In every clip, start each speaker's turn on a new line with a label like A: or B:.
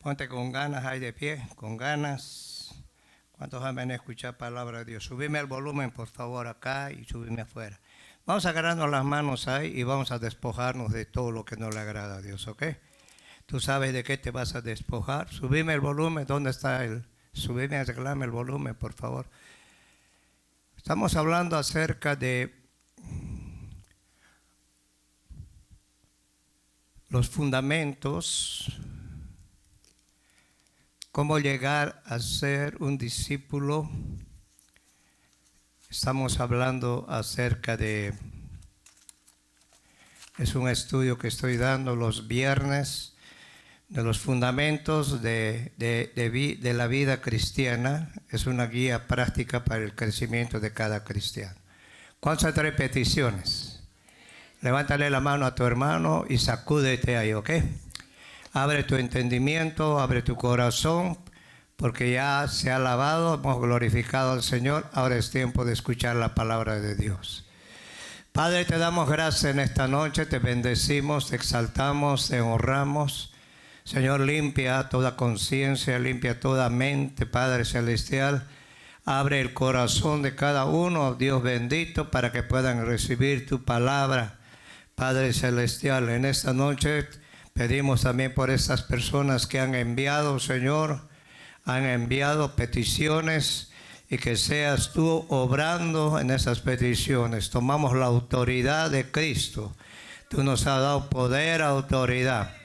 A: Ponte con ganas ahí de pie, con ganas. ¿Cuántos aman escuchar palabra de Dios? Subime el volumen, por favor, acá y subime afuera. Vamos a agarrarnos las manos ahí y vamos a despojarnos de todo lo que no le agrada a Dios, ¿ok? Tú sabes de qué te vas a despojar. Subime el volumen, ¿dónde está el? Subime, arreglame el volumen, por favor. Estamos hablando acerca de los fundamentos, cómo llegar a ser un discípulo. Estamos hablando acerca de, es un estudio que estoy dando los viernes, de los fundamentos de la vida cristiana. Es una guía práctica para el crecimiento de cada cristiano. ¿Cuántas repeticiones? Levántale la mano a tu hermano y sacúdete ahí, ¿ok? Abre tu entendimiento, abre tu corazón, porque ya se ha alabado, hemos glorificado al Señor. Ahora es tiempo de escuchar la palabra de Dios. Padre, te damos gracias en esta noche, te bendecimos, te exaltamos, te honramos. Señor, limpia toda conciencia, limpia toda mente, Padre Celestial. Abre el corazón de cada uno, Dios bendito, para que puedan recibir tu palabra, Padre Celestial. En esta noche pedimos también por estas personas que han enviado, Señor, han enviado peticiones, y que seas tú obrando en esas peticiones. Tomamos la autoridad de Cristo. Tú nos has dado poder, autoridad.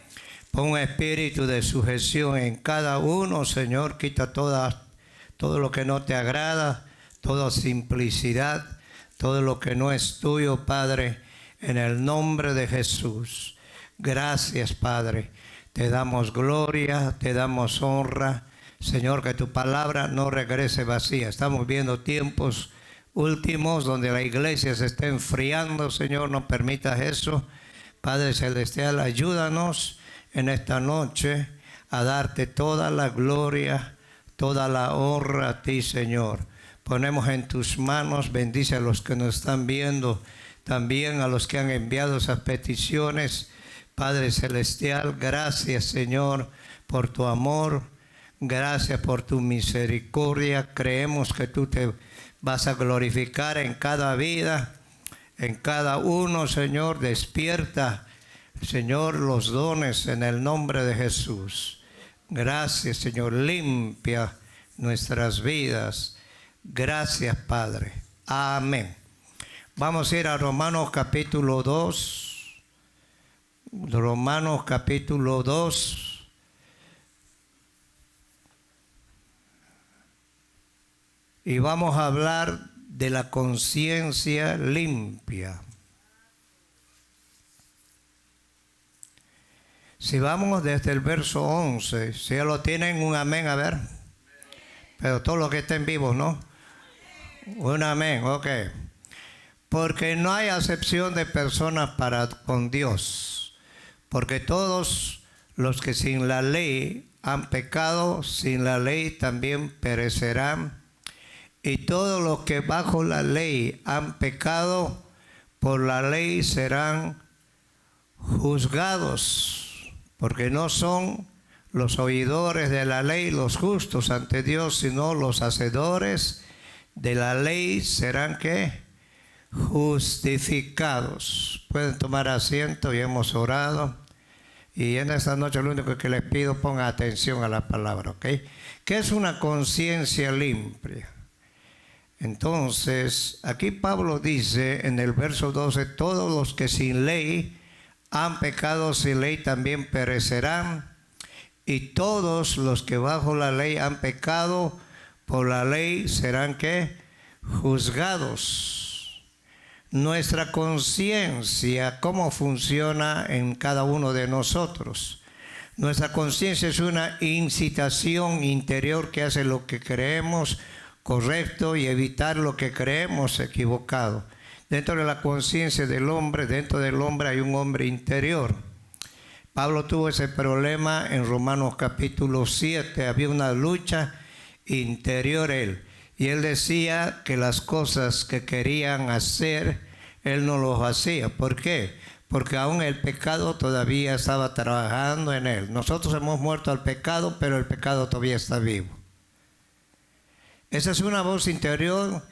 A: Pon un espíritu de sujeción en cada uno, Señor. Quita todo lo que no te agrada, toda simplicidad, todo lo que no es tuyo, Padre, en el nombre de Jesús. Gracias, Padre. Te damos gloria, te damos honra. Señor, que tu palabra no regrese vacía. Estamos viendo tiempos últimos donde la iglesia se está enfriando. Señor, no permitas eso. Padre Celestial, ayúdanos en esta noche a darte toda la gloria, toda la honra a ti, Señor. Ponemos en tus manos, bendice a los que nos están viendo, también a los que han enviado esas peticiones. Padre Celestial, gracias, Señor, por tu amor, gracias por tu misericordia. Creemos que tú te vas a glorificar en cada vida, en cada uno, Señor. Despierta, Señor, los dones en el nombre de Jesús. Gracias, Señor. Limpia nuestras vidas. Gracias, Padre. Amén. Vamos a ir a Romanos capítulo 2. Romanos capítulo 2. Y vamos a hablar de la conciencia limpia. Si vamos desde el verso 11, si ya lo tienen, un amén, a ver. Pero todos los que estén vivos, ¿no? Un amén, ok. Porque no hay acepción de personas para con Dios. Porque todos los que sin la ley han pecado, sin la ley también perecerán. Y todos los que bajo la ley han pecado, por la ley serán juzgados. Porque no son los oidores de la ley los justos ante Dios, sino los hacedores de la ley serán, ¿qué? Justificados. Pueden tomar asiento, y hemos orado. Y en esta noche lo único que les pido, pongan atención a la palabra, ¿ok? ¿Qué es una conciencia limpia? Entonces, aquí Pablo dice en el verso 12, todos los que sin ley han pecado, sin ley también perecerán, y todos los que bajo la ley han pecado, por la ley serán, ¿qué? Juzgados. Nuestra conciencia, ¿cómo funciona en cada uno de nosotros? Nuestra conciencia es una incitación interior que hace lo que creemos correcto y evitar lo que creemos equivocado. Dentro de la conciencia del hombre, dentro del hombre hay un hombre interior. Pablo tuvo ese problema en Romanos capítulo 7. Había una lucha interior él. Y él decía que las cosas que querían hacer, él no los hacía. ¿Por qué? porque aún el pecado todavía estaba trabajando en él. Nosotros hemos muerto al pecado, pero el pecado todavía está vivo. Esa es una voz interior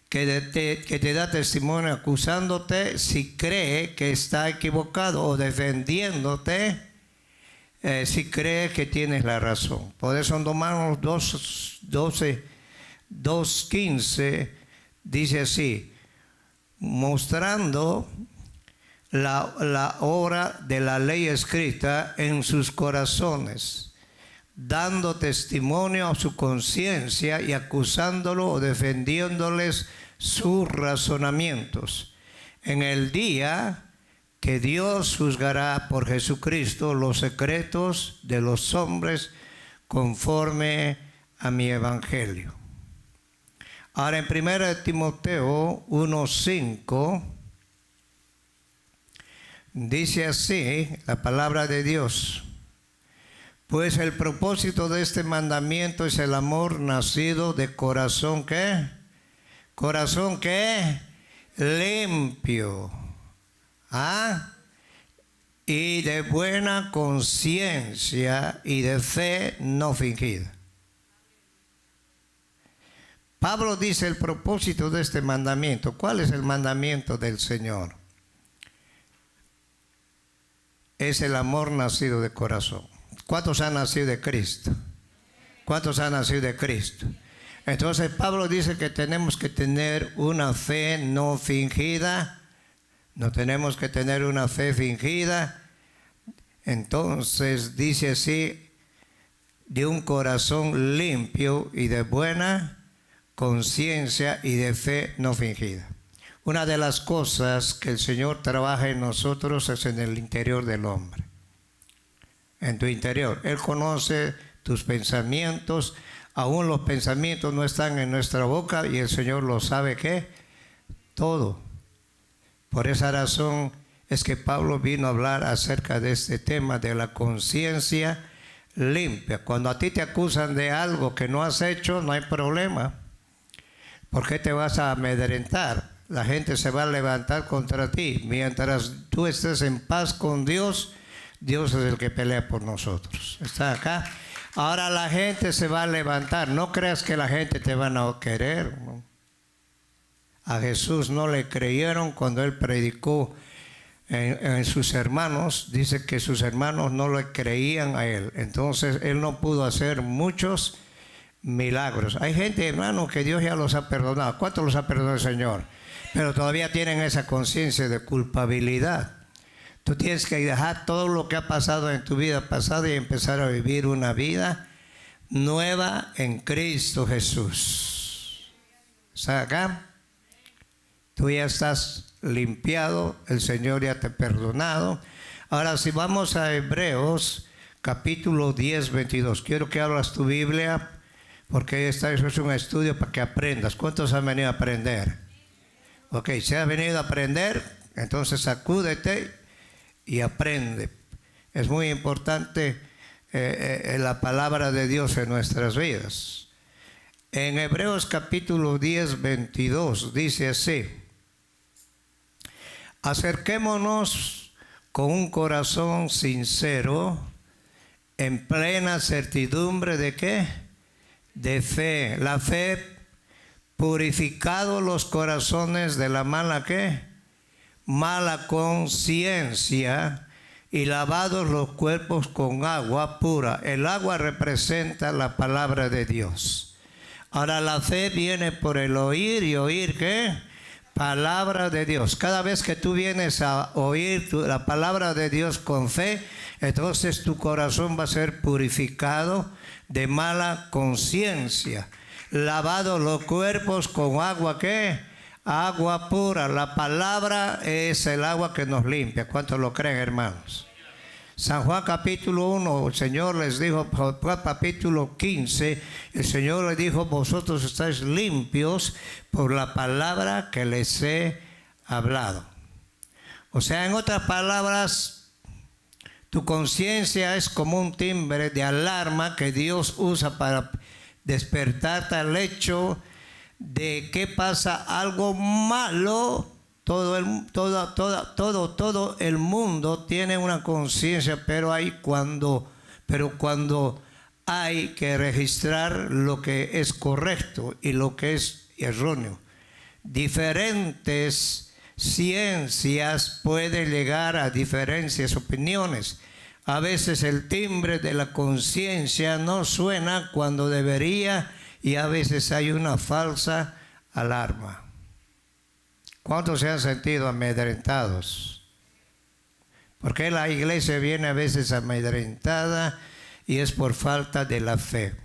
A: que te da testimonio acusándote si cree que está equivocado, o defendiéndote si cree que tienes la razón. Por eso en Romanos 2:15 dice así: mostrando la obra de la ley escrita en sus corazones, dando testimonio a su conciencia y acusándolo o defendiéndoles sus razonamientos, en el día que Dios juzgará por Jesucristo los secretos de los hombres conforme a mi evangelio. Ahora en 1 Timoteo 1:5 dice así la palabra de Dios: pues el propósito de este mandamiento es el amor nacido de corazón, ¿qué? Corazón, ¿qué? Limpio. Y de buena conciencia y de fe no fingida. Pablo dice el propósito de este mandamiento. ¿Cuál es el mandamiento del Señor? Es el amor nacido de corazón. ¿Cuántos han nacido de Cristo? ¿Cuántos han nacido de Cristo? Entonces Pablo dice que tenemos que tener una fe no fingida. No tenemos que tener una fe fingida. Entonces dice así: de un corazón limpio y de buena conciencia y de fe no fingida. Una de las cosas que el Señor trabaja en nosotros es en el interior del hombre. En tu interior. Él conoce tus pensamientos. Aún los pensamientos no están en nuestra boca y el Señor lo sabe, ¿qué? Todo. Por esa razón es que Pablo vino a hablar acerca de este tema de la conciencia limpia. Cuando a ti te acusan de algo que no has hecho, no hay problema. ¿Por qué te vas a amedrentar? La gente se va a levantar contra ti. Mientras tú estés en paz con Dios, Dios es el que pelea por nosotros. ¿Está acá? Ahora la gente se va a levantar. No creas que la gente te van a querer, ¿no? A Jesús no le creyeron cuando Él predicó en sus hermanos. Dice que sus hermanos no le creían a Él. Entonces Él no pudo hacer muchos milagros. Hay gente, hermano, que Dios ya los ha perdonado. ¿Cuántos los ha perdonado el Señor? Pero todavía tienen esa conciencia de culpabilidad. Tú tienes que dejar todo lo que ha pasado en tu vida pasada y empezar a vivir una vida nueva en Cristo Jesús. ¿Está acá? Tú ya estás limpiado, el Señor ya te ha perdonado. Ahora si vamos a Hebreos capítulo 10, 22. Quiero que abras tu Biblia porque eso es un estudio para que aprendas. ¿Cuántos han venido a aprender? Ok, si has venido a aprender, entonces sacúdete y aprende. Es muy importante la palabra de Dios en nuestras vidas. En Hebreos capítulo 10, 22 dice así: acerquémonos con un corazón sincero, en plena certidumbre de ¿qué? De fe. La fe, purificado los corazones de la mala ¿qué? Mala conciencia, y lavados los cuerpos con agua pura. El agua representa la palabra de Dios. Ahora la fe viene por el oír, y oír ¿qué? Palabra de Dios. Cada vez que tú vienes a oír la palabra de Dios con fe, entonces tu corazón va a ser purificado de mala conciencia. Lavados los cuerpos con agua ¿qué? Agua pura. La palabra es el agua que nos limpia. ¿Cuántos lo creen, hermanos? San Juan capítulo 1, el Señor les dijo, capítulo 15, el Señor les dijo: vosotros estáis limpios por la palabra que les he hablado. O sea, en otras palabras, tu conciencia es como un timbre de alarma que Dios usa para despertarte al hecho de que pasa algo malo todo el mundo tiene una conciencia, pero cuando hay que registrar lo que es correcto y lo que es erróneo. Diferentes ciencias pueden llegar a diferentes opiniones. A veces el timbre de la conciencia no suena cuando debería y a veces hay una falsa alarma. ¿Cuántos se han sentido amedrentados? Porque la iglesia viene a veces amedrentada y es por falta de la fe,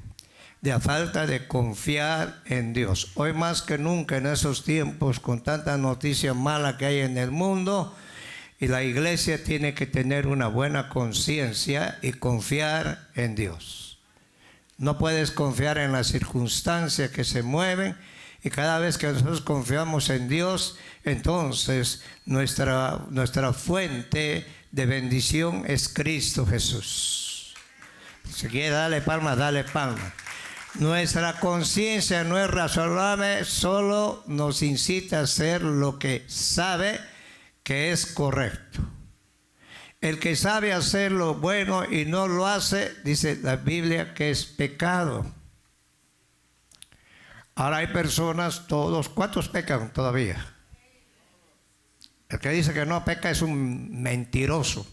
A: de falta de confiar en Dios. Hoy más que nunca en esos tiempos con tanta noticia mala que hay en el mundo, y la iglesia tiene que tener una buena conciencia y confiar en Dios. No puedes confiar en las circunstancias que se mueven, y cada vez que nosotros confiamos en Dios, entonces nuestra fuente de bendición es Cristo Jesús. Si quiere darle palmas, dale palmas. Nuestra conciencia no es razonable, solo nos incita a hacer lo que sabe que es correcto. El que sabe hacer lo bueno y no lo hace, dice la Biblia que es pecado. Ahora hay personas, ¿cuántos pecan todavía? El que dice que no peca es un mentiroso.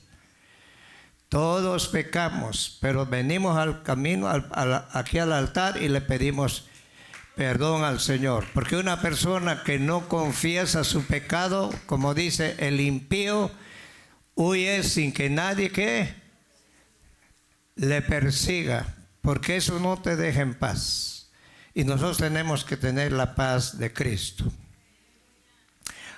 A: Todos pecamos, pero venimos al camino, aquí al altar y le pedimos perdón al Señor. Porque una persona que no confiesa su pecado, como dice el impío, huye sin que nadie le persiga, porque eso no te deja en paz. Y nosotros tenemos que tener la paz de Cristo.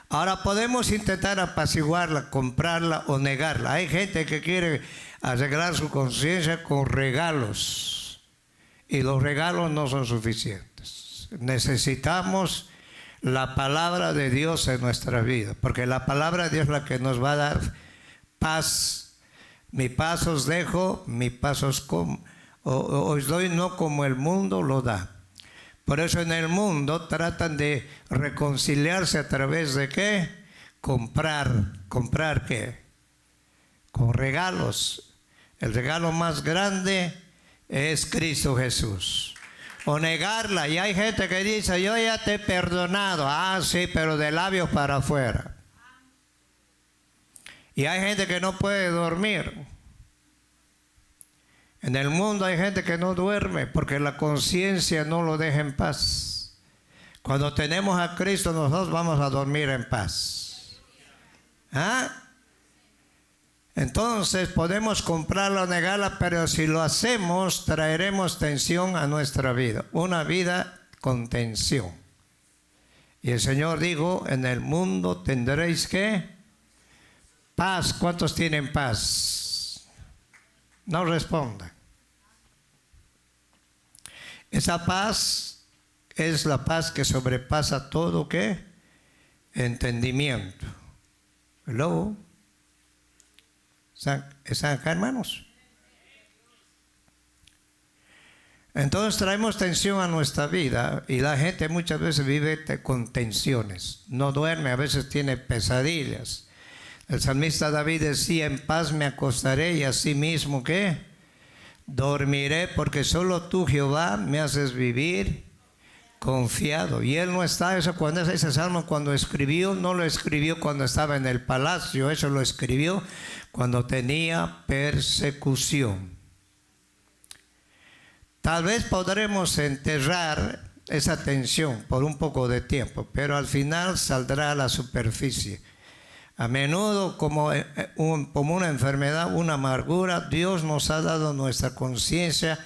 A: Ahora podemos intentar apaciguarla, comprarla o negarla. Hay gente que quiere arreglar su conciencia con regalos. Y los regalos no son suficientes. Necesitamos la palabra de Dios en nuestra vida. Porque la palabra de Dios es la que nos va a dar paz. Mi paz os dejo, mi paz os doy, no como el mundo lo da. Por eso en el mundo tratan de reconciliarse a través de ¿qué? ¿Comprar qué? Con regalos. El regalo más grande es Cristo Jesús. O negarla. Y hay gente que dice, yo ya te he perdonado. Ah, sí, pero de labios para afuera. Y hay gente que no puede dormir. En el mundo hay gente que no duerme porque la conciencia no lo deja en paz. Cuando tenemos a Cristo, nosotros vamos a dormir en paz. ¿Ah? Entonces podemos comprarla o negarla, pero si lo hacemos, traeremos tensión a nuestra vida. Una vida con tensión. Y el Señor dijo, en el mundo tendréis ¿qué? Paz. ¿Cuántos tienen paz? No respondan. Esa paz es la paz que sobrepasa todo ¿qué? Entendimiento. Hello. ¿Están acá, hermanos? Entonces traemos tensión a nuestra vida y la gente muchas veces vive con tensiones. No duerme, a veces tiene pesadillas. El salmista David decía, en paz me acostaré y así mismo ¿qué? Dormiré, porque solo tú, Jehová, me haces vivir confiado. Y él no está, ese salmo cuando escribió, no lo escribió cuando estaba en el palacio, eso lo escribió cuando tenía persecución. Tal vez podremos enterrar esa tensión por un poco de tiempo, pero al final saldrá a la superficie. A menudo como una enfermedad, una amargura, Dios nos ha dado nuestra conciencia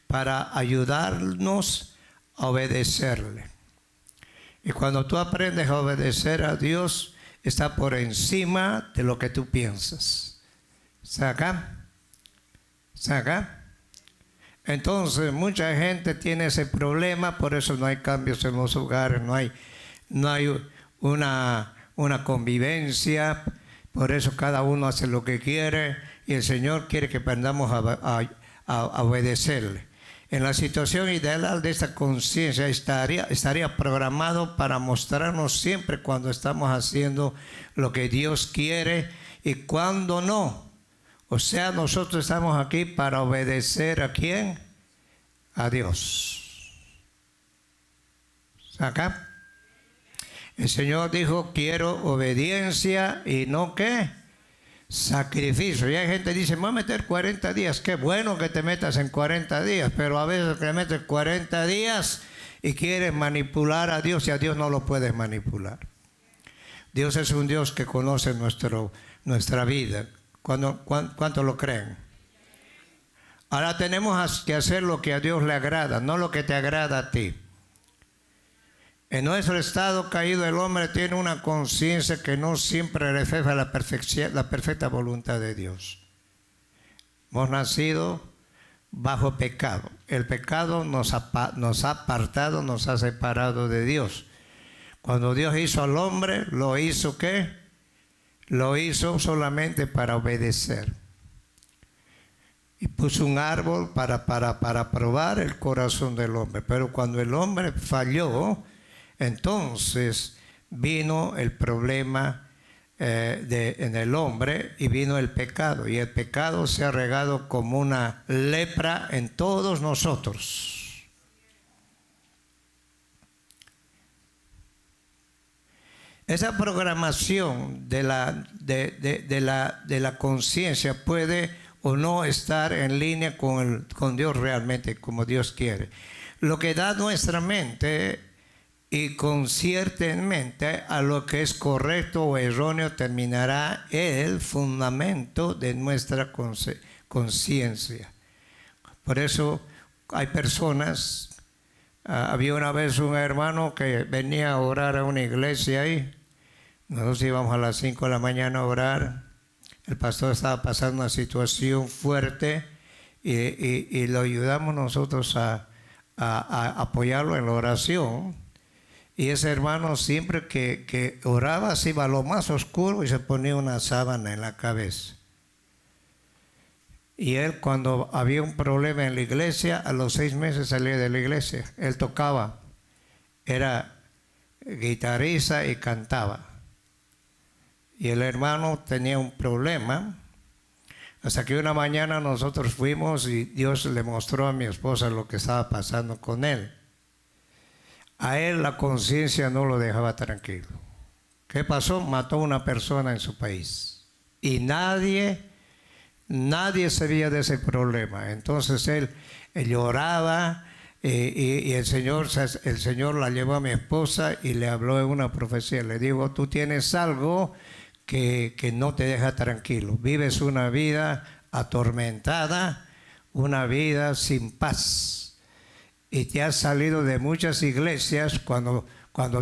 A: para ayudarnos a obedecerle. Y cuando tú aprendes a obedecer a Dios, está por encima de lo que tú piensas. ¿Está acá? ¿Está acá? Entonces mucha gente tiene ese problema, por eso no hay cambios en los hogares, no hay una convivencia, por eso cada uno hace lo que quiere y el Señor quiere que aprendamos a obedecerle. en la situación ideal de esta conciencia estaría programado para mostrarnos siempre cuando estamos haciendo lo que Dios quiere y cuando no. O sea, nosotros estamos aquí para obedecer ¿a quién? A Dios. ¿Acá? El Señor dijo, quiero obediencia y no ¿qué? Sacrificio. Y hay gente que dice, me voy a meter 40 días. Qué bueno que te metas en 40 días, pero a veces te metes 40 días y quieres manipular a Dios y a Dios no lo puedes manipular. Dios es un Dios que conoce nuestra vida. ¿Cuánto lo creen? Ahora tenemos que hacer lo que a Dios le agrada, no lo que te agrada a ti. En nuestro estado caído el hombre tiene una conciencia que no siempre refleja la perfecta voluntad de Dios. Hemos nacido bajo pecado. El pecado nos ha apartado, nos ha separado de Dios. Cuando Dios hizo al hombre, ¿lo hizo qué? Lo hizo solamente para obedecer. Y puso un árbol para probar el corazón del hombre. Pero cuando el hombre falló, entonces vino el problema en el hombre y vino el pecado. Y el pecado se ha regado como una lepra en todos nosotros. Esa programación de la conciencia puede o no estar en línea con Dios realmente, como Dios quiere. Lo que da nuestra mente y conscientemente a lo que es correcto o erróneo terminará el fundamento de nuestra conciencia. Por eso hay personas, había una vez un hermano que venía a orar a una iglesia ahí, nosotros íbamos a las 5 de la mañana a orar, el pastor estaba pasando una situación fuerte y lo ayudamos nosotros a apoyarlo en la oración. Y ese hermano siempre que oraba se iba a lo más oscuro y se ponía una sábana en la cabeza. Y él cuando había un problema en la iglesia, a los 6 meses salía de la iglesia. Él tocaba, era guitarrista y cantaba. Y el hermano tenía un problema, hasta que una mañana nosotros fuimos y Dios le mostró a mi esposa lo que estaba pasando con él. A él la conciencia no lo dejaba tranquilo. ¿Qué pasó? Mató a una persona en su país. Y nadie sabía de ese problema. Entonces él lloraba y el Señor la llevó a mi esposa y le habló en una profecía. Le dijo, tú tienes algo que no te deja tranquilo. Vives una vida atormentada, una vida sin paz. Y te has salido de muchas iglesias cuando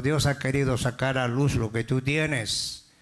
A: Dios ha querido sacar a luz lo que tú tienes.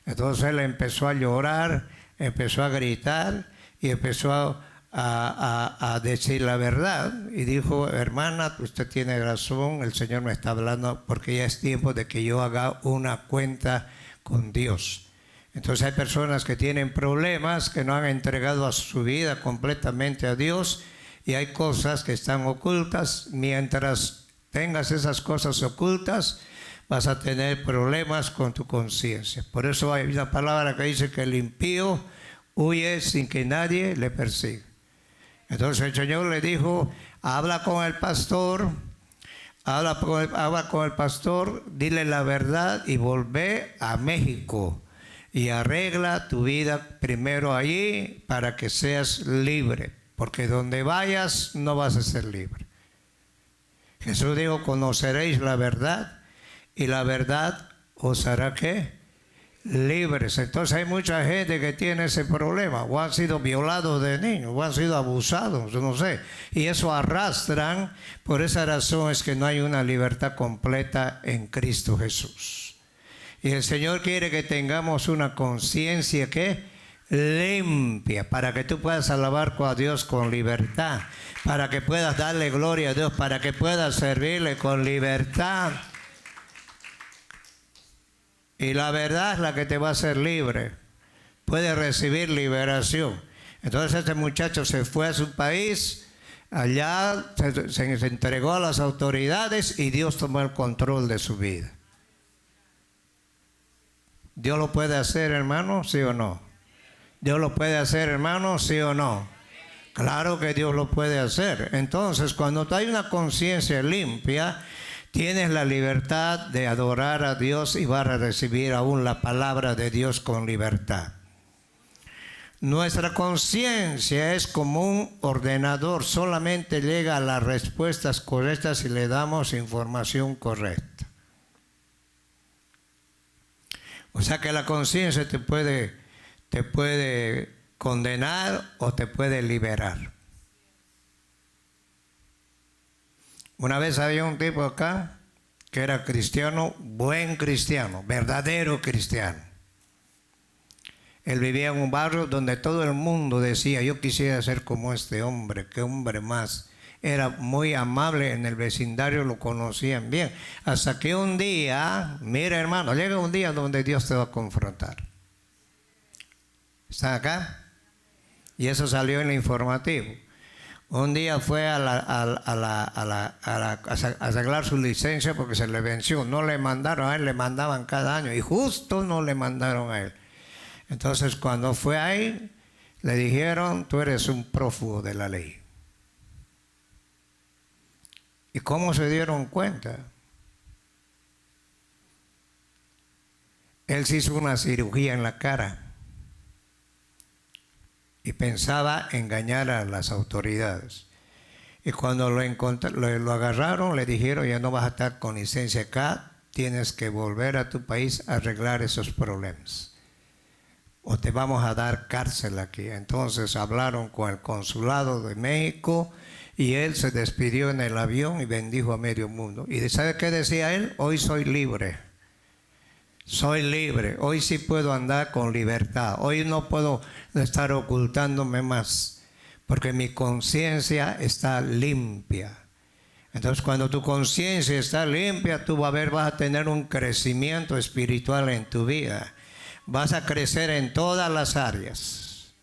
A: Entonces él empezó a llorar, empezó a gritar y empezó a decir la verdad. Y dijo, hermana, usted tiene razón, el Señor me está hablando porque ya es tiempo de que yo haga una cuenta con Dios. Entonces hay personas que tienen problemas, que no han entregado a su vida completamente a Dios. Y hay cosas que están ocultas. Mientras tengas esas cosas ocultas, vas a tener problemas con tu conciencia. Por eso hay una palabra que dice que el impío huye sin que nadie le persiga. Entonces el Señor le dijo, habla con el pastor, dile la verdad y volvé a México. Y arregla tu vida primero allí para que seas libre. Porque donde vayas no vas a ser libre. Jesús dijo, conoceréis la verdad y la verdad os hará ¿qué? Libres. Entonces hay mucha gente que tiene ese problema, o han sido violados de niños, o han sido abusados, no sé. Y eso arrastran, por esa razón es que no hay una libertad completa en Cristo Jesús. Y el Señor quiere que tengamos una conciencia que limpia, para que tú puedas alabar a Dios con libertad, para que puedas darle gloria a Dios, para que puedas servirle con libertad. Y la verdad es la que te va a hacer libre. Puedes recibir liberación. Entonces este muchacho se fue a su país, Allá se entregó a las autoridades y Dios tomó el control de su vida. ¿Dios lo puede hacer, hermano? ¿Sí o no? ¿Dios lo puede hacer, hermano? ¿Sí o no? Claro que Dios lo puede hacer. Entonces, cuando hay una conciencia limpia, tienes la libertad de adorar a Dios y vas a recibir aún la palabra de Dios con libertad. Nuestra conciencia es como un ordenador, solamente llega a las respuestas correctas si le damos información correcta. O sea que la conciencia te puede condenar o te puede liberar. Una vez había un tipo acá que era cristiano, buen cristiano, verdadero cristiano. Él vivía en un barrio donde todo el mundo decía, yo quisiera ser como este hombre, qué hombre más. Era muy amable en el vecindario, lo conocían bien. Hasta que un día, mira hermano, llega un día donde Dios te va a confrontar. ¿Están acá? Y eso salió en el informativo. Un día fue a arreglar su licencia porque se le venció. No le mandaron a él, le mandaban cada año. Y justo no le mandaron a él. Entonces cuando fue ahí, le dijeron, tú eres un prófugo de la ley. ¿Y cómo se dieron cuenta? Él se hizo una cirugía en la cara y pensaba engañar a las autoridades. Y cuando lo agarraron, le dijeron, ya no vas a estar con licencia acá, tienes que volver a tu país a arreglar esos problemas. O te vamos a dar cárcel aquí. Entonces hablaron con el consulado de México y él se despidió en el avión y bendijo a medio mundo. ¿Y sabe qué decía él? Hoy soy libre. Soy libre. Hoy sí puedo andar con libertad. Hoy no puedo estar ocultándome más porque mi conciencia está limpia. Entonces cuando tu conciencia está limpia, tú vas a tener un crecimiento espiritual en tu vida. Vas a crecer en todas las áreas.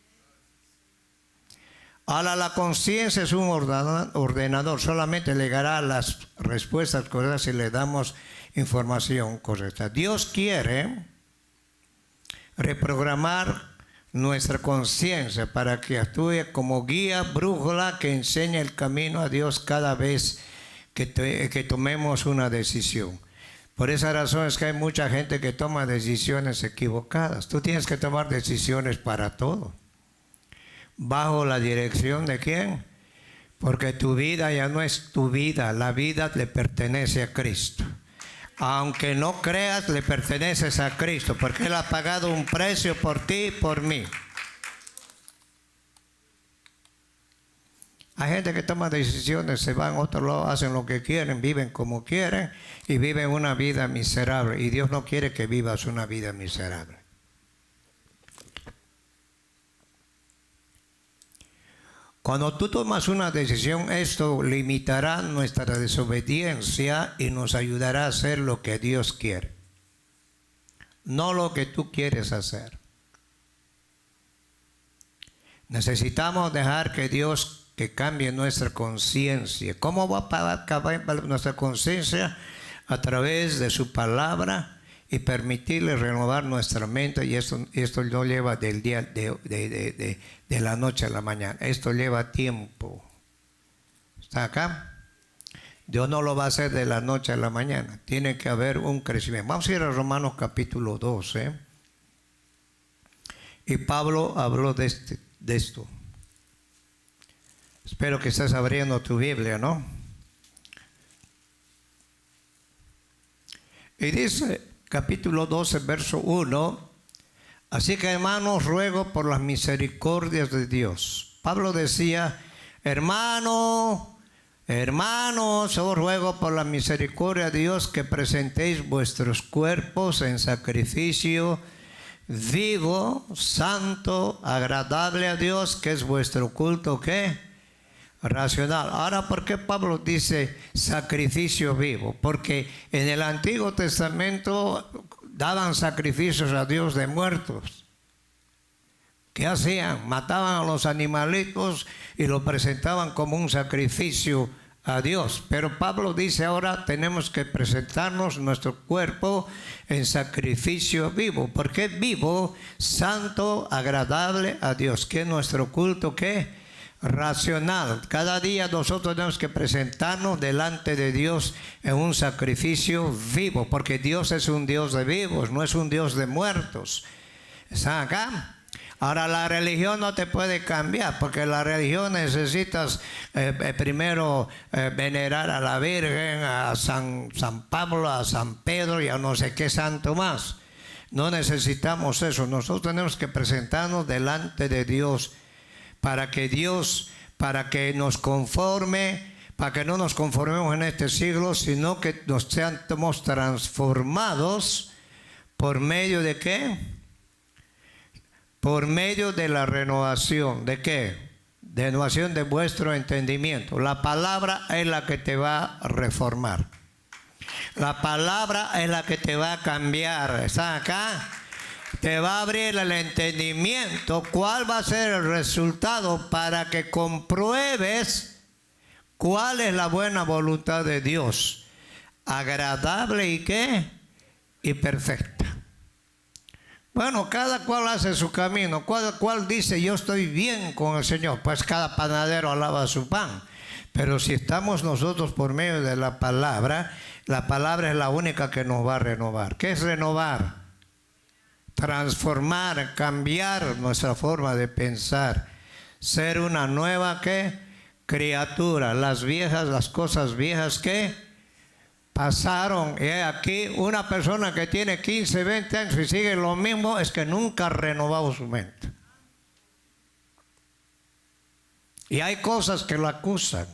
A: Ahora la conciencia es un ordenador, solamente le dará las respuestas correctas si le damos información correcta. Dios quiere reprogramar nuestra conciencia para que actúe como guía, brújula que enseñe el camino a Dios cada vez que tomemos una decisión. Por esa razón es que hay mucha gente que toma decisiones equivocadas. Tú tienes que tomar decisiones para todo. ¿Bajo la dirección de quién? Porque tu vida ya no es tu vida. La vida le pertenece a Cristo. Aunque no creas, le perteneces a Cristo. Porque Él ha pagado un precio por ti y por mí. Hay gente que toma decisiones, se van a otro lado, hacen lo que quieren, viven como quieren y viven una vida miserable. Y Dios no quiere que vivas una vida miserable. Cuando tú tomas una decisión, esto limitará nuestra desobediencia y nos ayudará a hacer lo que Dios quiere. No lo que tú quieres hacer. Necesitamos dejar que Dios cambie nuestra conciencia. ¿Cómo va a cambiar nuestra conciencia? A través de su palabra y permitirle renovar nuestra mente. Y esto no lleva del día de la noche a la mañana. Esto lleva tiempo. ¿Está acá? Dios no lo va a hacer de la noche a la mañana. Tiene que haber un crecimiento. Vamos a ir a Romanos capítulo 12. Y Pablo habló de esto. Espero que estés abriendo tu Biblia, ¿no? Y dice, capítulo 12, verso 1, así que hermanos, ruego por las misericordias de Dios. Pablo decía, hermanos, os ruego por la misericordia de Dios que presentéis vuestros cuerpos en sacrificio vivo, santo, agradable a Dios, que es vuestro culto, ¿qué? Racional. Ahora, ¿por qué Pablo dice sacrificio vivo? Porque en el Antiguo Testamento daban sacrificios a Dios de muertos. ¿Qué hacían? Mataban a los animalitos y lo presentaban como un sacrificio a Dios. Pero Pablo dice ahora tenemos que presentarnos nuestro cuerpo en sacrificio vivo. ¿Por qué vivo? Santo, agradable a Dios. ¿Qué es nuestro culto? ¿Qué? Racional. Cada día nosotros tenemos que presentarnos delante de Dios en un sacrificio vivo, porque Dios es un Dios de vivos, no es un Dios de muertos. ¿Están acá? Ahora, la religión no te puede cambiar, porque la religión necesitas primero venerar a la Virgen, a San Pablo, a San Pedro y a no sé qué santo más. No necesitamos eso. Nosotros tenemos que presentarnos delante de Dios para que nos conforme, para que no nos conformemos en este siglo, sino que nos seamos transformados por medio de ¿qué? Por medio de la renovación. ¿De qué? De renovación de vuestro entendimiento. La palabra es la que te va a reformar. La palabra es la que te va a cambiar. ¿Están acá? Te va a abrir el entendimiento. ¿Cuál va a ser el resultado para que compruebes cuál es la buena voluntad de Dios? Agradable y ¿qué? Y perfecta. Bueno, cada cual hace su camino. Cual dice yo estoy bien con el Señor. Pues cada panadero alaba su pan. Pero si estamos nosotros por medio de la palabra es la única que nos va a renovar. ¿Qué es renovar? Transformar, cambiar nuestra forma de pensar. Ser una nueva ¿qué? Criatura. Las cosas viejas que pasaron. Y aquí una persona que tiene 15, 20 años y sigue lo mismo, es que nunca ha renovado su mente. Y hay cosas que lo acusan.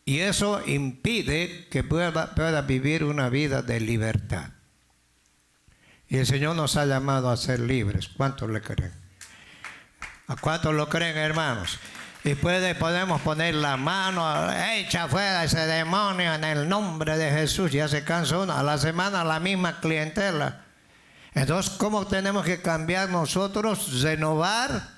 A: Y eso impide que pueda vivir una vida de libertad. Y el Señor nos ha llamado a ser libres. ¿Cuántos le creen? ¿A cuántos lo creen, hermanos? Y podemos poner la mano, echa fuera ese demonio en el nombre de Jesús. Ya se cansa uno. A la semana la misma clientela. Entonces, ¿cómo tenemos que cambiar nosotros? Renovar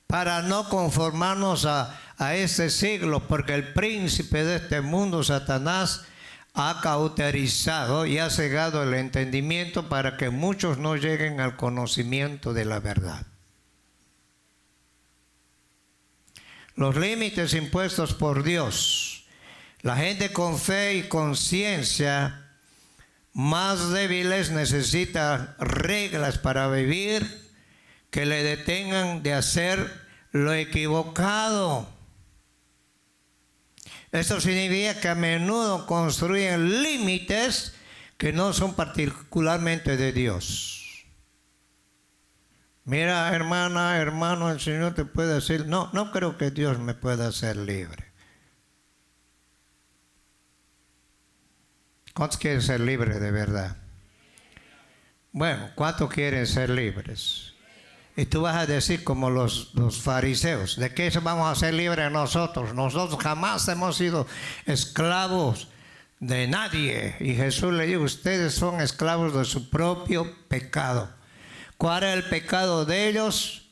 A: para no conformarnos a este siglo. Porque el príncipe de este mundo, Satanás, ha cauterizado y ha cegado el entendimiento para que muchos no lleguen al conocimiento de la verdad. Los límites impuestos por Dios. La gente con fe y conciencia más débiles necesita reglas para vivir que le detengan de hacer lo equivocado. Esto significa que a menudo construyen límites que no son particularmente de Dios. Mira, hermana, hermano, el Señor te puede decir, no creo que Dios me pueda hacer libre. ¿Cuántos quieren ser libres de verdad? Bueno, ¿cuántos quieren ser libres? Y tú vas a decir como los fariseos, ¿de qué vamos a ser libres nosotros? Nosotros jamás hemos sido esclavos de nadie. Y Jesús le dijo, ustedes son esclavos de su propio pecado. ¿Cuál es el pecado de ellos?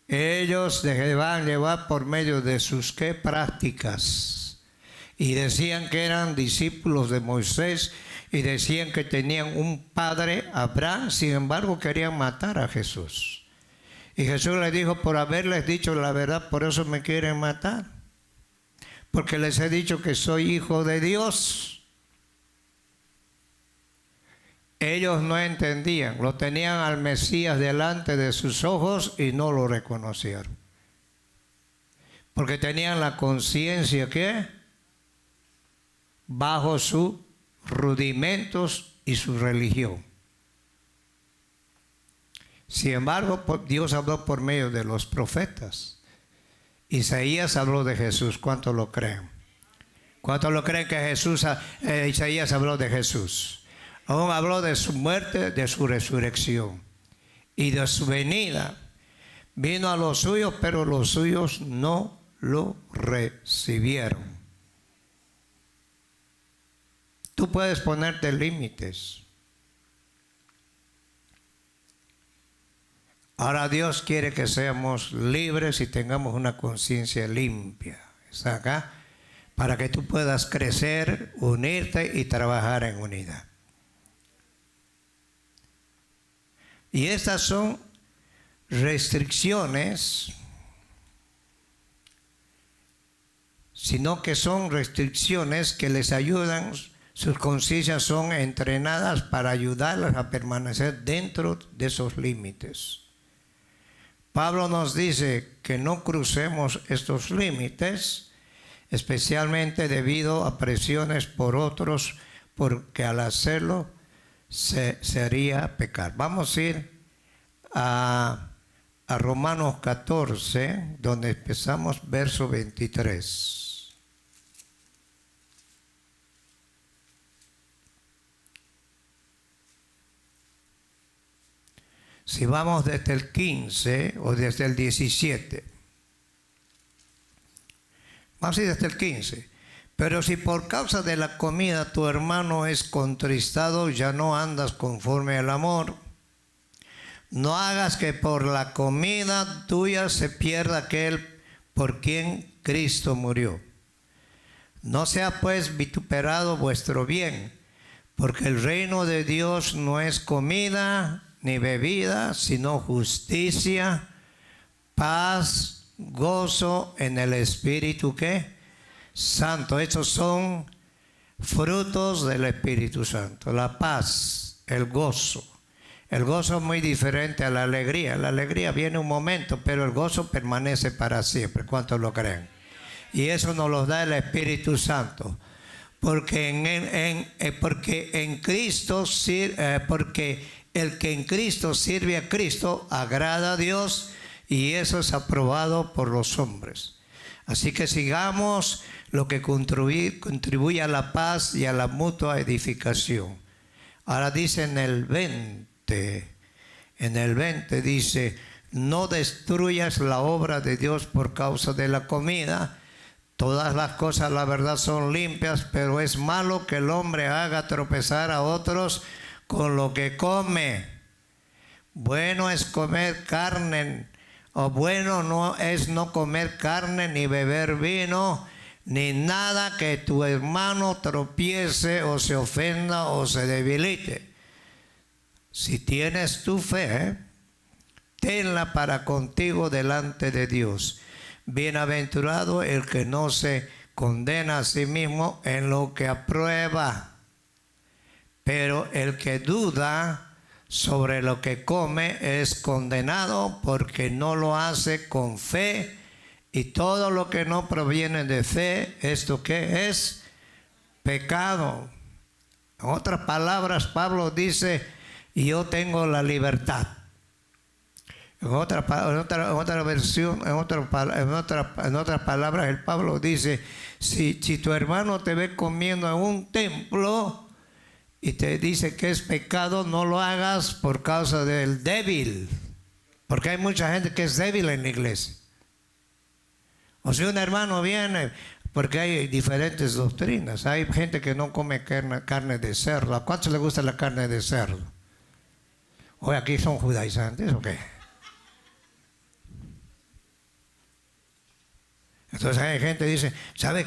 A: Ellos se van a llevar por medio de sus ¿qué? Prácticas. Y decían que eran discípulos de Moisés y decían que tenían un padre, Abraham, sin embargo querían matar a Jesús. Y Jesús les dijo, por haberles dicho la verdad, por eso me quieren matar. Porque les he dicho que soy hijo de Dios. Ellos no entendían, lo tenían al Mesías delante de sus ojos y no lo reconocieron. Porque tenían la conciencia que bajo sus rudimentos y su religión. Sin embargo, Dios habló por medio de los profetas. Isaías habló de Jesús. ¿Cuántos lo creen? ¿Cuántos lo creen que Isaías habló de Jesús? Aún habló de su muerte, de su resurrección y de su venida. Vino a los suyos, pero los suyos no lo recibieron. Tú puedes ponerte límites. Ahora Dios quiere que seamos libres y tengamos una conciencia limpia. ¿Está acá? Para que tú puedas crecer, unirte y trabajar en unidad. Y estas son restricciones, sino que son restricciones que les ayudan, sus conciencias son entrenadas para ayudarlas a permanecer dentro de esos límites. Pablo nos dice que no crucemos estos límites, especialmente debido a presiones por otros, porque al hacerlo sería pecar. Vamos a ir a Romanos 14, donde empezamos verso 23. Si vamos desde el 15 o desde el 17. Vamos a ir desde el 15. Pero si por causa de la comida tu hermano es contristado, ya no andas conforme al amor. No hagas que por la comida tuya se pierda aquel por quien Cristo murió. No sea pues vituperado vuestro bien, porque el reino de Dios no es comida ni bebida, sino justicia, paz, gozo en el Espíritu ¿qué? Santo. Estos son frutos del Espíritu Santo. La paz, el gozo. El gozo es muy diferente a la alegría. La alegría viene un momento, pero el gozo permanece para siempre. ¿Cuántos lo creen? Y eso nos lo da el Espíritu Santo. Porque en Cristo, porque el que en Cristo sirve a Cristo agrada a Dios y eso es aprobado por los hombres. Así que sigamos lo que contribuye a la paz y a la mutua edificación. Ahora dice en el 20 dice, no destruyas la obra de Dios por causa de la comida. Todas las cosas, la verdad, son limpias, pero es malo que el hombre haga tropezar a otros con lo que come. Bueno es comer carne, o bueno no es no comer carne, ni beber vino, ni nada que tu hermano tropiece o se ofenda o se debilite. Si tienes tu fe, tenla para contigo delante de Dios. Bienaventurado el que no se condena a sí mismo en lo que aprueba. Pero el que duda sobre lo que come es condenado porque no lo hace con fe, y todo lo que no proviene de fe, ¿esto qué es? Pecado. En otras palabras, Pablo dice, yo tengo la libertad. En otras palabras, el Pablo dice, si tu hermano te ve comiendo en un templo y te dice que es pecado, no lo hagas por causa del débil. Porque hay mucha gente que es débil en la iglesia. O si un hermano viene, porque hay diferentes doctrinas. Hay gente que no come carne de cerdo. ¿A cuántos les gusta la carne de cerdo? Oye, ¿aquí son judaizantes o qué? Entonces hay gente que dice, ¿sabe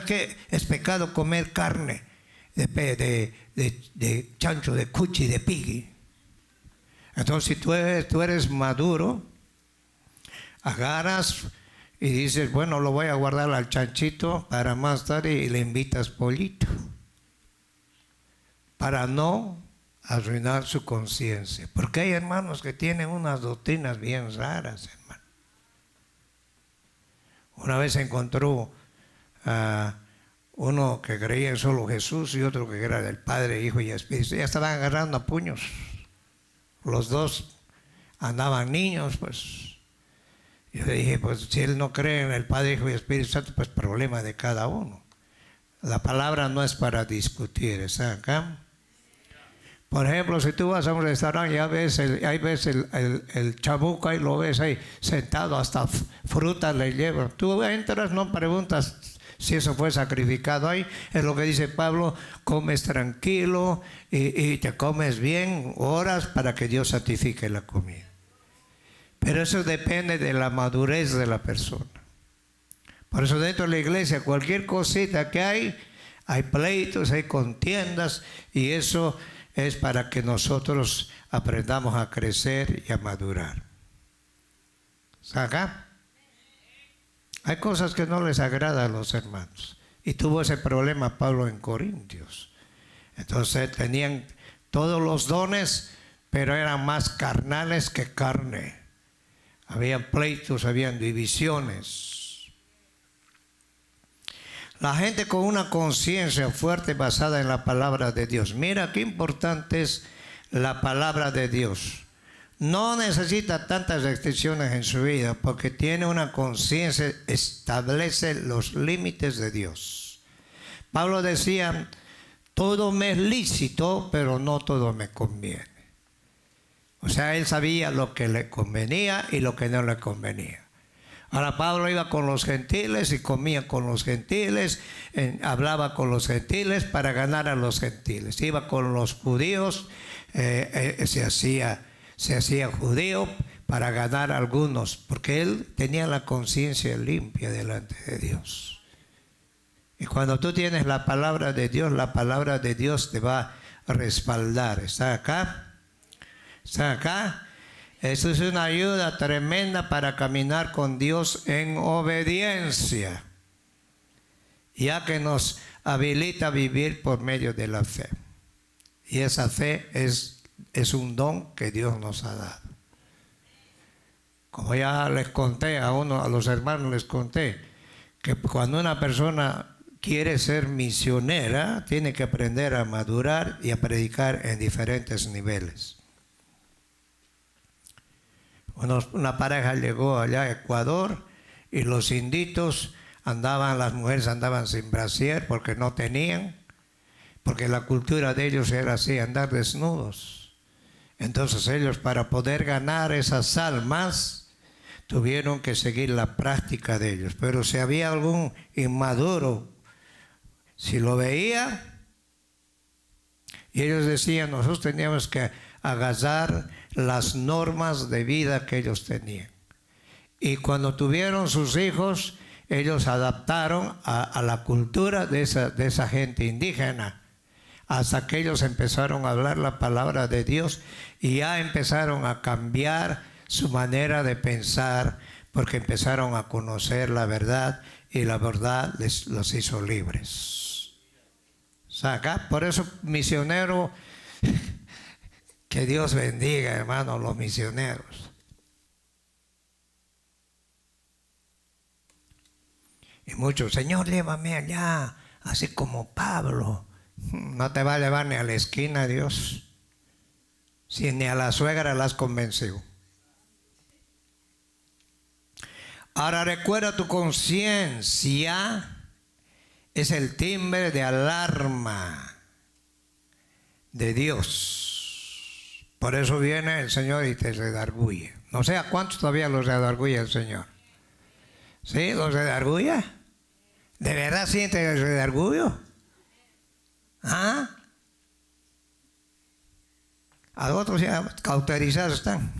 A: qué? Es pecado comer carne de chancho, de cuchi, de piggy. Entonces si tú eres maduro, agarras y dices, bueno, lo voy a guardar al chanchito para más tarde, y le invitas pollito para no arruinar su conciencia. Porque hay hermanos que tienen unas doctrinas bien raras, hermano. Una vez se encontró uno que creía en solo Jesús y otro que era del Padre, Hijo y Espíritu. Ya estaban agarrando a puños. Los dos andaban niños, pues. Yo le dije, pues si él no cree en el Padre, Hijo y Espíritu Santo, pues problema de cada uno. La palabra no es para discutir, ¿está acá? Por ejemplo, si tú vas a un restaurante y ahí ves el chabuco, ahí lo ves ahí sentado, hasta fruta le llevan. Tú entras, no preguntas si eso fue sacrificado ahí. Es lo que dice Pablo, comes tranquilo y te comes bien, oras para que Dios santifique la comida. Pero eso depende de la madurez de la persona. Por eso dentro de la iglesia, cualquier cosita que hay pleitos, hay contiendas, y eso es para que nosotros aprendamos a crecer y a madurar. ¿Acá? Hay cosas que no les agradan a los hermanos. Y tuvo ese problema Pablo en Corintios. Entonces tenían todos los dones, pero eran más carnales que carne. Habían pleitos, habían divisiones. La gente con una conciencia fuerte basada en la palabra de Dios. Mira qué importante es la palabra de Dios. No necesita tantas restricciones en su vida porque tiene una conciencia, establece los límites de Dios. Pablo decía, todo me es lícito, pero no todo me conviene. O sea, él sabía lo que le convenía y lo que no le convenía. Ahora Pablo iba con los gentiles y comía con los gentiles, hablaba con los gentiles para ganar a los gentiles. Iba con los judíos, se hacía judío para ganar a algunos, porque él tenía la conciencia limpia delante de Dios. Y cuando tú tienes la palabra de Dios te va a respaldar. ¿Está acá? ¿Está acá? Eso es una ayuda tremenda para caminar con Dios en obediencia, ya que nos habilita a vivir por medio de la fe. Y esa fe es un don que Dios nos ha dado. Como ya les conté a los hermanos les conté, que cuando una persona quiere ser misionera, tiene que aprender a madurar y a predicar en diferentes niveles. Una pareja llegó allá a Ecuador y los inditos las mujeres andaban sin brasier porque no tenían, porque la cultura de ellos era así, andar desnudos. Entonces ellos, para poder ganar esas almas, tuvieron que seguir la práctica de ellos. Pero si había algún inmaduro, si lo veía, y ellos decían, nosotros teníamos que agarrar las normas de vida que ellos tenían. Y cuando tuvieron sus hijos, ellos adaptaron a la cultura de esa gente indígena, hasta que ellos empezaron a hablar la palabra de Dios y ya empezaron a cambiar su manera de pensar, porque empezaron a conocer la verdad y la verdad los hizo libres. ¿Saca? Por eso misionero, que Dios bendiga, hermanos, los misioneros. Y muchos, Señor, llévame allá, así como Pablo. No te va a llevar ni a la esquina, Dios, si ni a la suegra la has convencido. Ahora recuerda, tu conciencia es el timbre de alarma de Dios. Por eso viene el Señor y te redarguye. No sé a cuántos todavía los redarguye el Señor. ¿Sí? ¿Los redarguye? ¿De verdad sienten el redargullo? ¿Ah? A otros ya cauterizados están.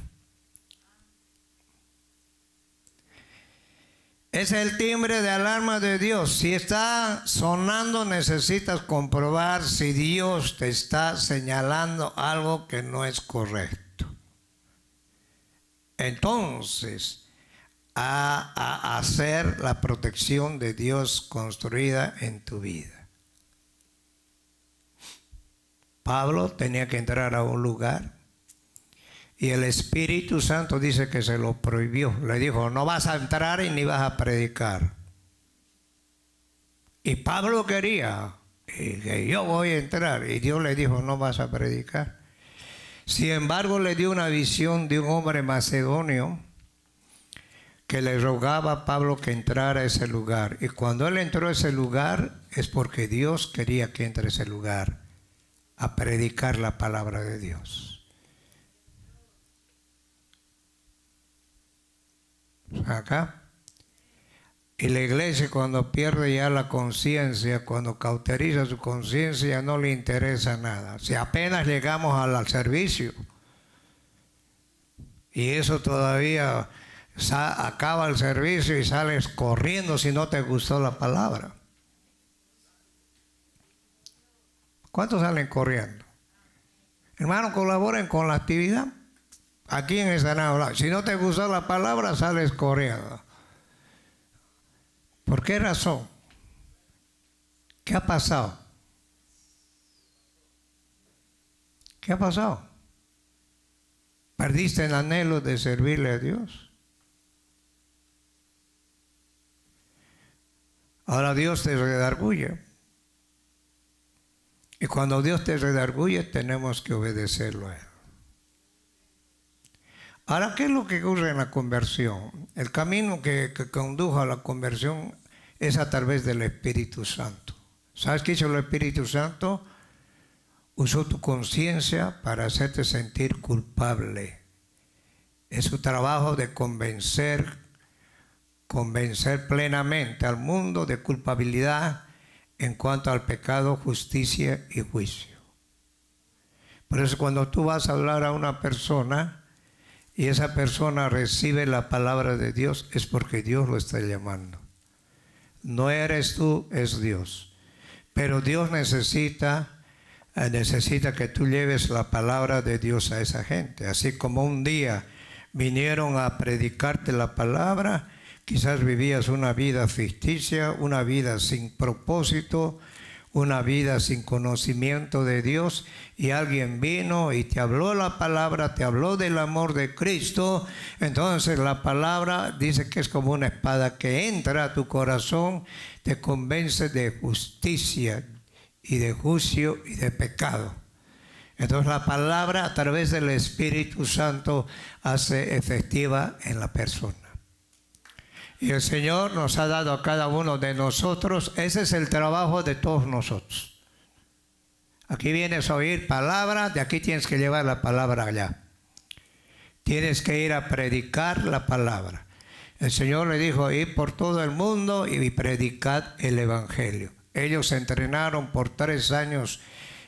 A: Es el timbre de alarma de Dios. Si está sonando, necesitas comprobar si Dios te está señalando algo que no es correcto. Entonces, a hacer la protección de Dios construida en tu vida. Pablo tenía que entrar a un lugar y el Espíritu Santo dice que se lo prohibió. Le dijo, no vas a entrar y ni vas a predicar. Y Pablo quería, y que yo voy a entrar. Y Dios le dijo, no vas a predicar. Sin embargo, le dio una visión de un hombre macedonio que le rogaba a Pablo que entrara a ese lugar. Y cuando él entró a ese lugar, es porque Dios quería que entre a ese lugar a predicar la palabra de Dios. Acá. Y la iglesia, cuando pierde ya la conciencia, cuando cauteriza su conciencia, no le interesa nada. Si apenas llegamos al servicio Y eso todavía acaba el servicio y sales corriendo si no te gustó la palabra. ¿Cuántos salen corriendo? Hermano, colaboren con la actividad. Aquí en esta nave, si no te gustó la palabra, sales corriendo. ¿Por qué razón? ¿Qué ha pasado? ¿Qué ha pasado? ¿Perdiste el anhelo de servirle a Dios? Ahora Dios te redarguye. Y cuando Dios te redarguye, tenemos que obedecerlo a Él. Ahora, ¿qué es lo que ocurre en la conversión? El camino que condujo a la conversión es a través del Espíritu Santo. ¿Sabes qué hizo el Espíritu Santo? Usó tu conciencia para hacerte sentir culpable. Es su trabajo de convencer plenamente al mundo de culpabilidad en cuanto al pecado, justicia y juicio. Por eso cuando tú vas a hablar a una persona y esa persona recibe la palabra de Dios, es porque Dios lo está llamando. No eres tú, es Dios. Pero Dios necesita que tú lleves la palabra de Dios a esa gente. Así como un día vinieron a predicarte la palabra, quizás vivías una vida ficticia, una vida sin propósito, una vida sin conocimiento de Dios, y alguien vino y te habló la palabra, te habló del amor de Cristo. Entonces la palabra dice que es como una espada que entra a tu corazón, te convence de justicia y de juicio y de pecado. Entonces la palabra a través del Espíritu Santo hace efectiva en la persona. Y el Señor nos ha dado a cada uno de nosotros, ese es el trabajo de todos nosotros. Aquí vienes a oír palabra, de aquí tienes que llevar la palabra allá. Tienes que ir a predicar la palabra. El Señor le dijo, ir por todo el mundo y predicad el Evangelio. Ellos se entrenaron por 3 años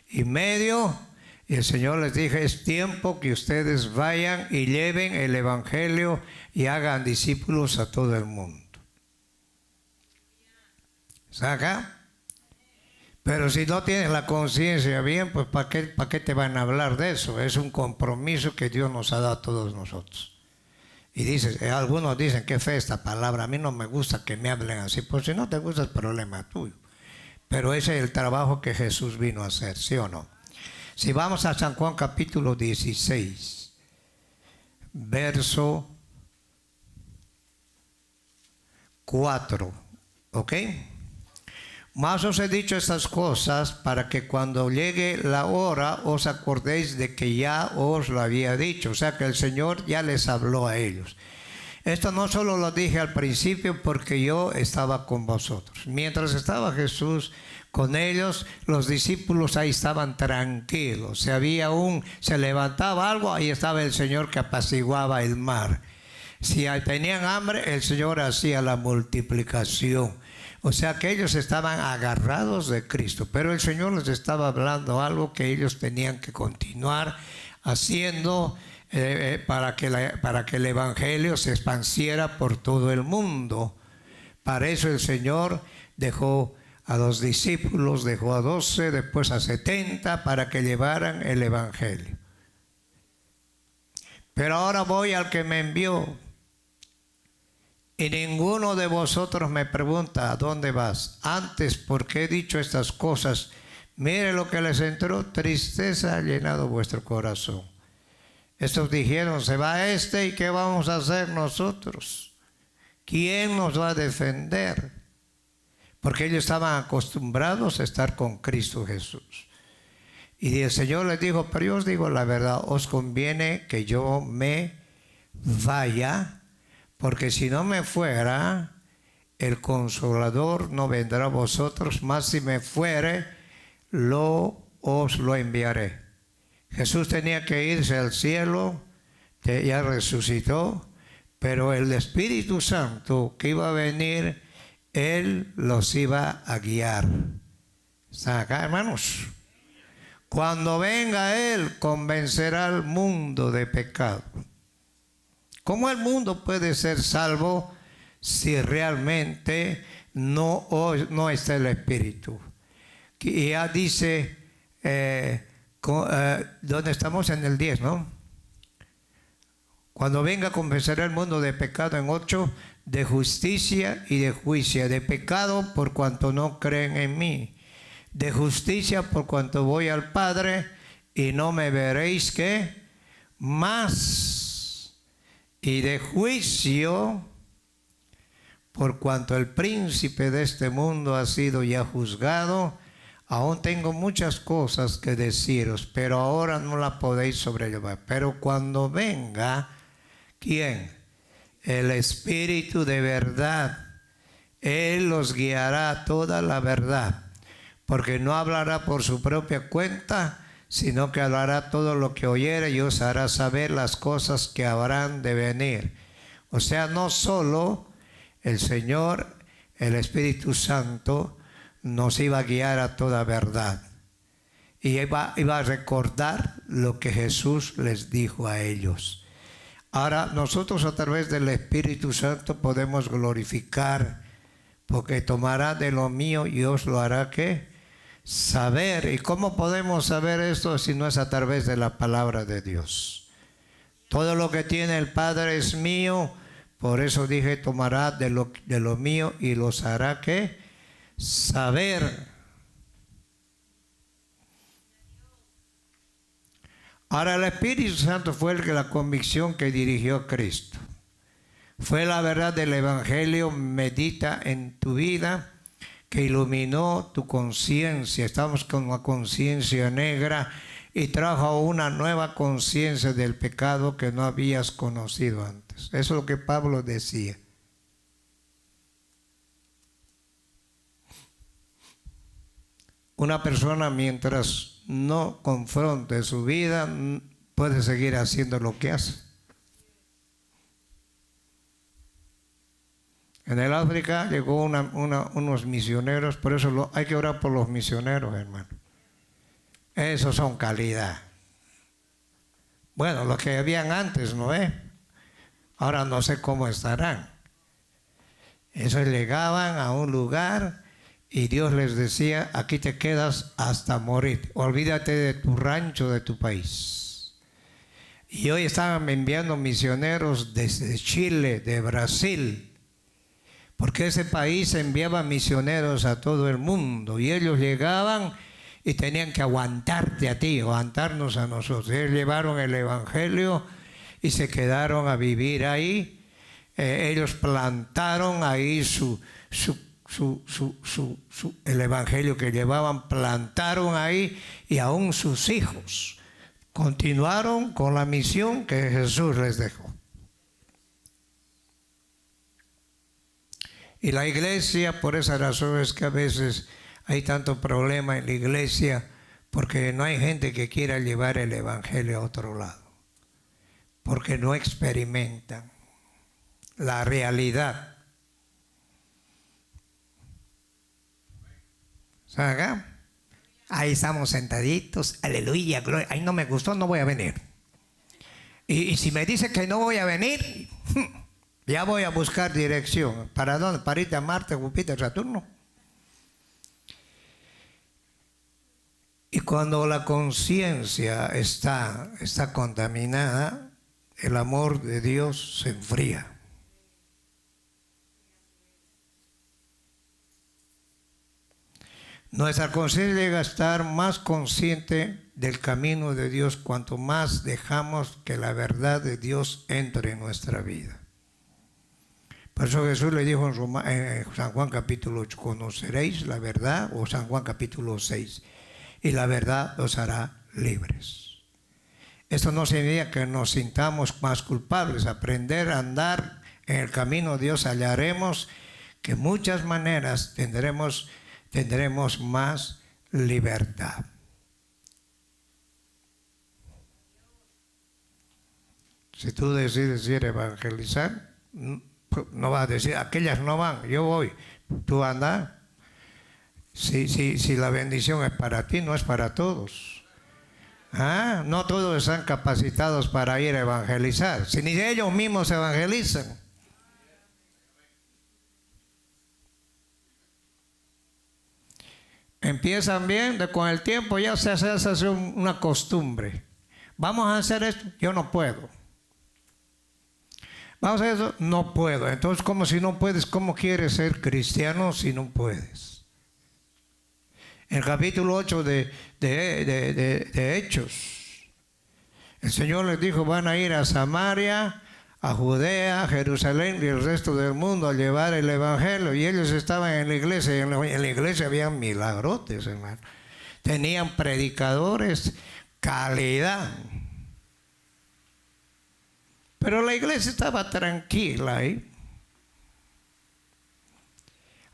A: y medio y el Señor les dijo, es tiempo que ustedes vayan y lleven el Evangelio y hagan discípulos a todo el mundo. ¿Saca? Pero si no tienes la conciencia bien, pues ¿para qué te van a hablar de eso? Es un compromiso que Dios nos ha dado a todos nosotros. Y dices, algunos dicen, qué fea esta palabra, a mí no me gusta que me hablen así. Pues si no te gusta es problema tuyo. Pero ese es el trabajo que Jesús vino a hacer, ¿sí o no? Si vamos a San Juan capítulo 16, verso 4, ¿ok? Mas os he dicho estas cosas para que cuando llegue la hora os acordéis de que ya os lo había dicho. O sea que el Señor ya les habló a ellos. Esto no solo lo dije al principio porque yo estaba con vosotros. Mientras estaba Jesús con ellos, los discípulos ahí estaban tranquilos. Se levantaba algo, ahí estaba el Señor que apaciguaba el mar. Si tenían hambre, el Señor hacía la multiplicación. O sea que ellos estaban agarrados de Cristo, pero el Señor les estaba hablando algo que ellos tenían que continuar haciendo para que el Evangelio se expandiera por todo el mundo. Para eso el Señor dejó a los discípulos, dejó a 12, después a 70 para que llevaran el Evangelio. Pero ahora voy al que me envió. Y ninguno de vosotros me pregunta, ¿a dónde vas? Antes, porque he dicho estas cosas, mire lo que les entró, tristeza ha llenado vuestro corazón. Estos dijeron, se va este y ¿qué vamos a hacer nosotros? ¿Quién nos va a defender? Porque ellos estaban acostumbrados a estar con Cristo Jesús. Y el Señor les dijo, pero yo os digo la verdad, os conviene que yo me vaya, porque si no me fuera, el Consolador no vendrá a vosotros, mas si me fuere, os lo enviaré. Jesús tenía que irse al cielo, ya resucitó, pero el Espíritu Santo que iba a venir, Él los iba a guiar. ¿Están acá, hermanos? Cuando venga Él, convencerá al mundo de pecado, ¿Cómo el mundo puede ser salvo si realmente no está el Espíritu? Y ya dice, ¿dónde estamos? En el 10, ¿no? Cuando venga confesaré el mundo de pecado, en 8, de justicia y de juicio. De pecado por cuanto no creen en mí. De justicia por cuanto voy al Padre y no me veréis, ¿qué? Más. Y de juicio por cuanto el príncipe de este mundo ha sido ya juzgado. Aún tengo muchas cosas que deciros, pero ahora no las podéis sobrellevar. Pero cuando venga, ¿quién? El Espíritu de verdad, Él los guiará a toda la verdad, porque no hablará por su propia cuenta, sino que hablará todo lo que oyere y os hará saber las cosas que habrán de venir. O sea, no solo el Señor, el Espíritu Santo, nos iba a guiar a toda verdad. Y iba a recordar lo que Jesús les dijo a ellos. Ahora, nosotros a través del Espíritu Santo podemos glorificar, porque tomará de lo mío y os lo hará, ¿qué? Saber. ¿Y cómo podemos saber esto si no es a través de la palabra de Dios? Todo lo que tiene el Padre es mío, por eso dije, tomará de lo mío y los hará, ¿qué? Saber. Ahora el Espíritu Santo fue la convicción que dirigió a Cristo. Fue la verdad del Evangelio medita en tu vida, que iluminó tu conciencia. Estamos con una conciencia negra y trajo una nueva conciencia del pecado que no habías conocido antes. Eso es lo que Pablo decía. Una persona, mientras no confronte su vida, puede seguir haciendo lo que hace. En el África llegó unos misioneros, por eso hay que orar por los misioneros, hermano. Esos son calidad. Bueno, los que habían antes, ¿no es? Ahora no sé cómo estarán. Esos llegaban a un lugar y Dios les decía, aquí te quedas hasta morir. Olvídate de tu rancho, de tu país. Y hoy estaban enviando misioneros desde Chile, de Brasil, porque ese país enviaba misioneros a todo el mundo y ellos llegaban y tenían que aguantarte a ti, aguantarnos a nosotros. Ellos llevaron el Evangelio y se quedaron a vivir ahí. Ellos plantaron ahí el Evangelio que llevaban, plantaron ahí, y aún sus hijos continuaron con la misión que Jesús les dejó. Y la iglesia, por esa razón es que a veces hay tanto problema en la iglesia, porque no hay gente que quiera llevar el Evangelio a otro lado, porque no experimentan la realidad. ¿Saben? Ahí estamos sentaditos, aleluya, gloria. Ahí no me gustó, no voy a venir. Y si me dice que no voy a venir, ya voy a buscar dirección. ¿Para dónde? Para irte a Marte, Júpiter, Saturno. Y cuando la conciencia está contaminada, el amor de Dios se enfría. Nuestra conciencia llega a estar más consciente del camino de Dios cuanto más dejamos que la verdad de Dios entre en nuestra vida. Por eso Jesús le dijo en San Juan capítulo 8, conoceréis la verdad, o San Juan capítulo 6, y la verdad os hará libres. Esto no significa que nos sintamos más culpables. Aprender a andar en el camino de Dios hallaremos que muchas maneras tendremos más libertad. Si tú decides ir a evangelizar, no vas a decir, aquellas no van, yo voy. Tú anda. Si la bendición es para ti, no es para todos. Ah, no todos están capacitados para ir a evangelizar. Si ni ellos mismos evangelizan. Empiezan bien, con el tiempo ya se hace una costumbre. Vamos a hacer esto, yo no puedo. Vamos a hacer eso, no puedo. Entonces, como si no puedes, ¿cómo quieres ser cristiano si no puedes? En el capítulo 8 de Hechos, el Señor les dijo, van a ir a Samaria, a Judea, a Jerusalén y el resto del mundo a llevar el evangelio. Y ellos estaban en la iglesia, y en la iglesia había milagrotes, hermano. Tenían predicadores, calidad. Pero la iglesia estaba tranquila ahí.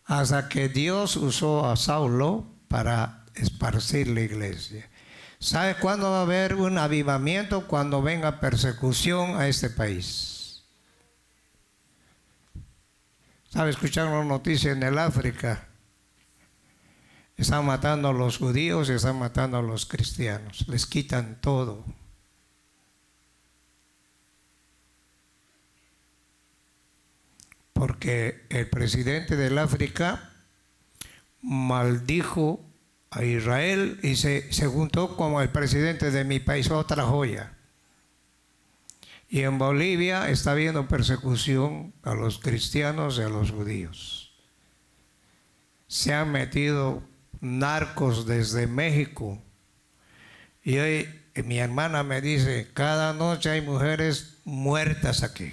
A: Hasta que Dios usó a Saulo para esparcir la iglesia. ¿Sabe cuándo va a haber un avivamiento? Cuando venga persecución a este país. ¿Sabe? Escucharon una noticia en el África. Están matando a los judíos y están matando a los cristianos. Les quitan todo. Porque el presidente del África maldijo a Israel y se juntó con el presidente de mi país, otra joya. Y en Bolivia está habiendo persecución a los cristianos y a los judíos. Se han metido narcos desde México. Y hoy mi hermana me dice, cada noche hay mujeres muertas aquí.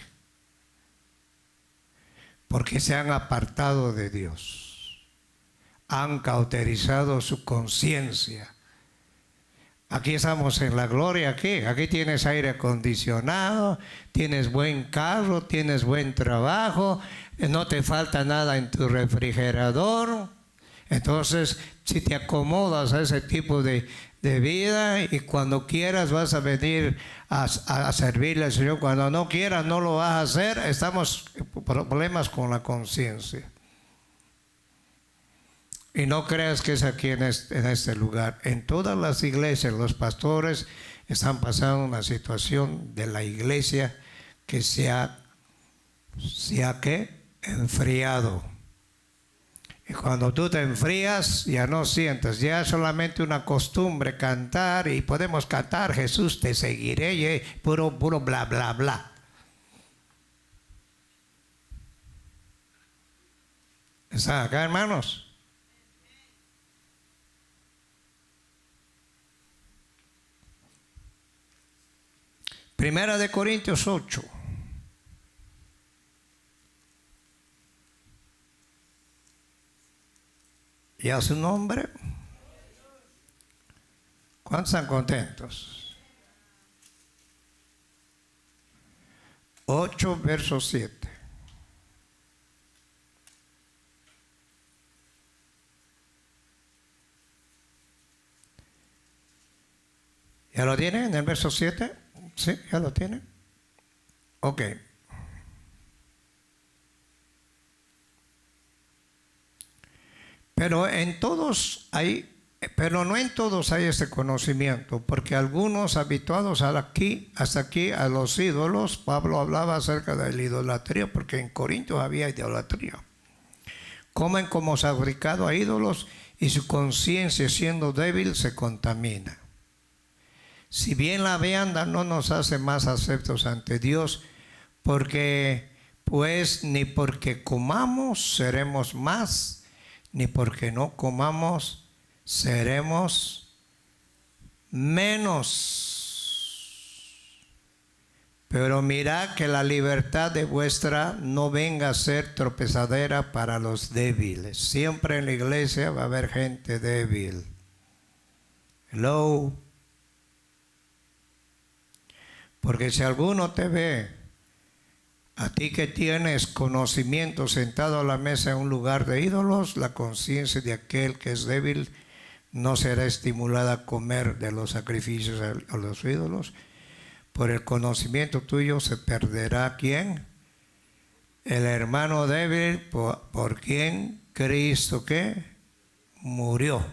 A: Porque se han apartado de Dios. Han cauterizado su conciencia. Aquí estamos en la gloria, aquí tienes aire acondicionado, tienes buen carro, tienes buen trabajo, no te falta nada en tu refrigerador. Entonces, si te acomodas a ese tipo de vida y cuando quieras vas a venir a servirle al Señor, cuando no quieras no lo vas a hacer, estamos en problemas con la conciencia. Y no creas que es aquí en este lugar. En todas las iglesias los pastores están pasando una situación de la iglesia que se ha enfriado. Y cuando tú te enfrías ya no sientes, ya es solamente una costumbre cantar y podemos cantar Jesús te seguiré y puro bla bla bla. ¿Están acá, hermanos? Primera de Corintios 8. ¿Y a su nombre? ¿Cuántos están contentos? 8, verso 7. ¿Ya lo tienen en el verso 7? ¿Sí? ¿Ya lo tienen? Ok. Pero no en todos hay este conocimiento, porque algunos habituados hasta aquí a los ídolos, Pablo hablaba acerca de la idolatría, porque en Corintios había idolatría. Comen como sacrificado a ídolos y su conciencia siendo débil se contamina. Si bien la vianda no nos hace más aceptos ante Dios, porque pues ni porque comamos seremos más, ni porque no comamos seremos menos. Pero mirad que la libertad de vuestra no venga a ser tropezadera para los débiles. Siempre en la iglesia va a haber gente débil. Hello. Porque si alguno te ve, a ti que tienes conocimiento sentado a la mesa en un lugar de ídolos, la conciencia de aquel que es débil no será estimulada a comer de los sacrificios a los ídolos. Por el conocimiento tuyo se perderá ¿quién? El hermano débil por quien Cristo ¿qué? Murió.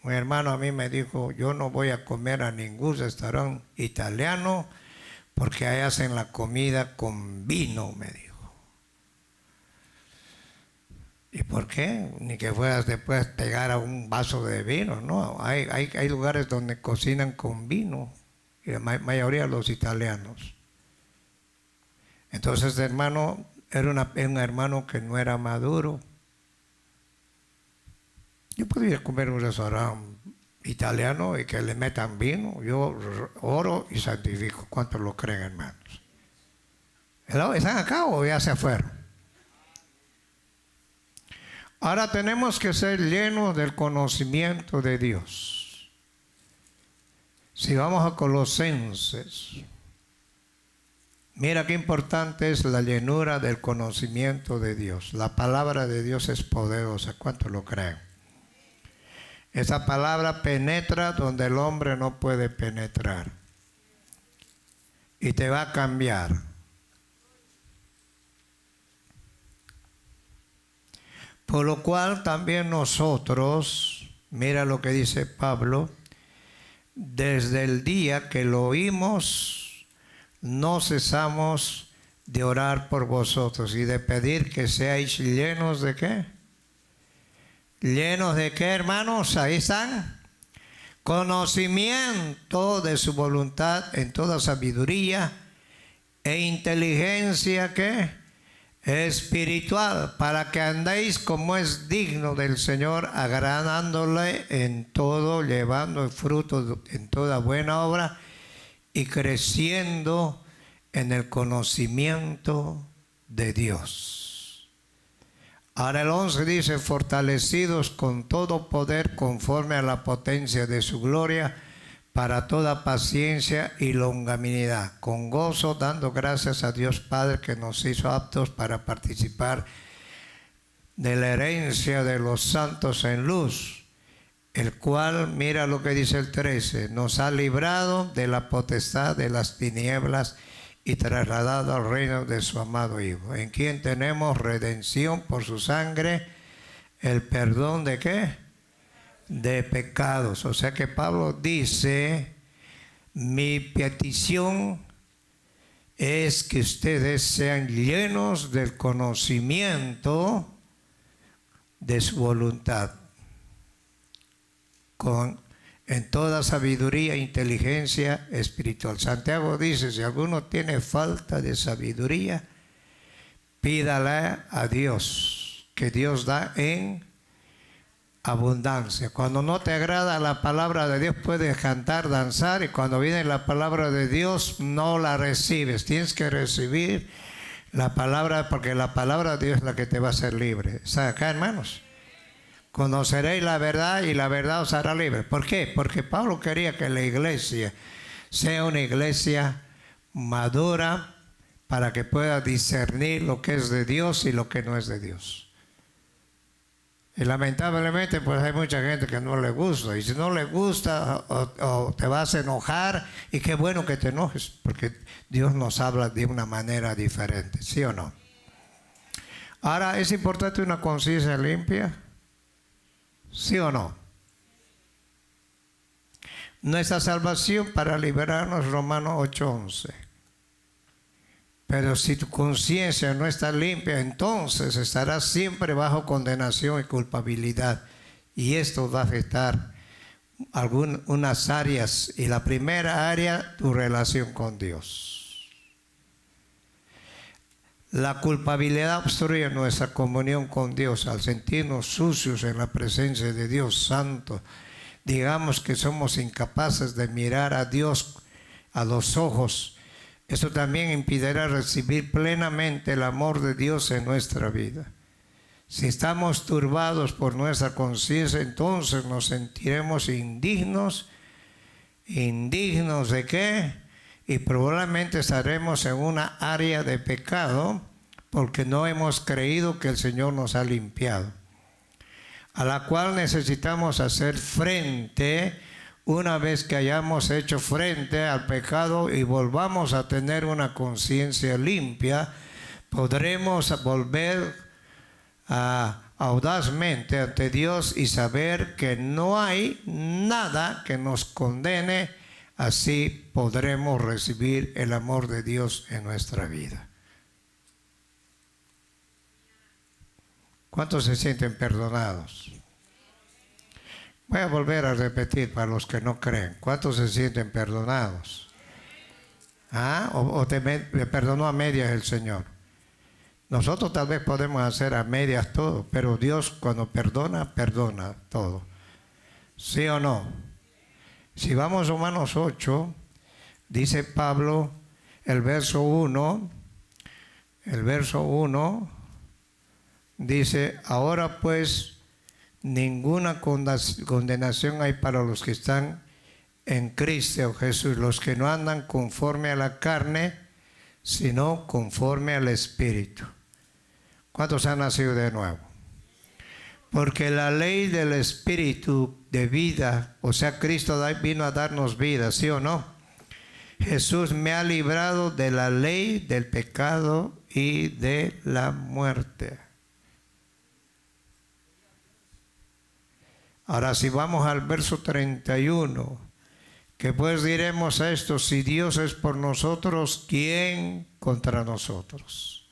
A: Un hermano a mí me dijo, yo no voy a comer a ningún restaurante italiano porque ahí hacen la comida con vino, me dijo. ¿Y por qué? Ni que fueras después pegar a un vaso de vino, no. Hay lugares donde cocinan con vino, y la mayoría de los italianos. Entonces, hermano, era un hermano que no era maduro. Yo podría comer en un restaurante italiano y que le metan vino. Yo oro y santifico. ¿Cuántos lo creen, hermanos? ¿Están acá o ya se fueron? Ahora tenemos que ser llenos del conocimiento de Dios. Si vamos a Colosenses, mira qué importante es la llenura del conocimiento de Dios. La palabra de Dios es poderosa. ¿Cuántos lo creen? Esa palabra penetra donde el hombre no puede penetrar. Y te va a cambiar. Por lo cual también nosotros, mira lo que dice Pablo, desde el día que lo oímos, no cesamos de orar por vosotros y de pedir que seáis llenos de ¿qué? ¿Llenos de qué, hermanos? Ahí están. Conocimiento de su voluntad en toda sabiduría e inteligencia, ¿qué? Espiritual, para que andéis como es digno del Señor, agradándole en todo, llevando el fruto en toda buena obra y creciendo en el conocimiento de Dios. Ahora el 11 dice, fortalecidos con todo poder conforme a la potencia de su gloria, para toda paciencia y longanimidad, con gozo, dando gracias a Dios Padre que nos hizo aptos para participar de la herencia de los santos en luz, el cual, mira lo que dice el 13, nos ha librado de la potestad de las tinieblas y trasladado al reino de su amado Hijo, en quien tenemos redención por su sangre, el perdón de ¿qué? De pecados. O sea que Pablo dice, mi petición es que ustedes sean llenos del conocimiento de su voluntad, en toda sabiduría e inteligencia espiritual. Santiago dice, si alguno tiene falta de sabiduría, pídala a Dios, que Dios da en abundancia. Cuando no te agrada la palabra de Dios, puedes cantar, danzar, y cuando viene la palabra de Dios no la recibes. Tienes que recibir la palabra, porque la palabra de Dios es la que te va a hacer libre. ¿Está acá, hermanos? Conoceréis la verdad y la verdad os hará libre. ¿Por qué? Porque Pablo quería que la iglesia sea una iglesia madura para que pueda discernir lo que es de Dios y lo que no es de Dios. Y lamentablemente pues hay mucha gente que no le gusta, y si no le gusta o te vas a enojar, y qué bueno que te enojes, porque Dios nos habla de una manera diferente, ¿sí o no? Ahora, ¿es importante una conciencia limpia? ¿Sí o no? Nuestra salvación para liberarnos, Romanos 8:11. Pero si tu conciencia no está limpia, entonces estarás siempre bajo condenación y culpabilidad. Y esto va a afectar unas áreas. Y la primera área, tu relación con Dios. La culpabilidad obstruye nuestra comunión con Dios al sentirnos sucios en la presencia de Dios Santo. Digamos que somos incapaces de mirar a Dios a los ojos. Eso también impedirá recibir plenamente el amor de Dios en nuestra vida. Si estamos turbados por nuestra conciencia, entonces nos sentiremos indignos. ¿Indignos de qué? Y probablemente estaremos en una área de pecado porque no hemos creído que el Señor nos ha limpiado, a la cual necesitamos hacer frente. Una vez que hayamos hecho frente al pecado y volvamos a tener una conciencia limpia, podremos volver a audazmente ante Dios y saber que no hay nada que nos condene. Así podremos recibir el amor de Dios en nuestra vida. ¿Cuántos se sienten perdonados? Voy a volver a repetir para los que no creen. ¿Cuántos se sienten perdonados? ¿Ah? ¿O te perdonó a medias el Señor? Nosotros tal vez podemos hacer a medias todo, pero Dios cuando perdona, perdona todo. ¿Sí o no? Si vamos a Romanos 8, dice Pablo, el verso 1, dice, ahora pues ninguna condenación hay para los que están en Cristo Jesús, los que no andan conforme a la carne, sino conforme al Espíritu. ¿Cuántos han nacido de nuevo? Porque la ley del Espíritu de vida, o sea, Cristo vino a darnos vida, ¿sí o no? Jesús me ha librado de la ley del pecado y de la muerte. Ahora si vamos al verso 31, que pues diremos a esto, si Dios es por nosotros, ¿quién contra nosotros?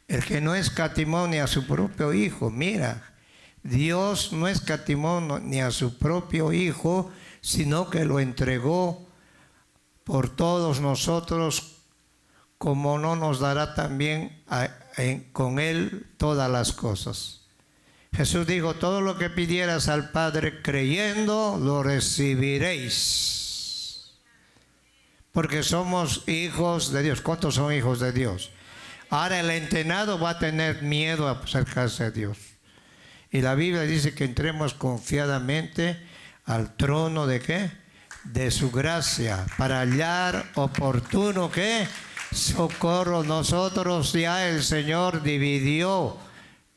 A: El que no escatimó ni a su propio Hijo, mira, Dios no escatimó ni a su propio Hijo, sino que lo entregó por todos nosotros, como no nos dará también con Él todas las cosas. Jesús dijo, todo lo que pidieras al Padre creyendo, lo recibiréis. Porque somos hijos de Dios. ¿Cuántos son hijos de Dios? Ahora el entrenado va a tener miedo a acercarse a Dios. Y la Biblia dice que entremos confiadamente al trono de ¿qué? De su gracia, para hallar oportuno ¿qué? Socorro. Nosotros ya el Señor dividió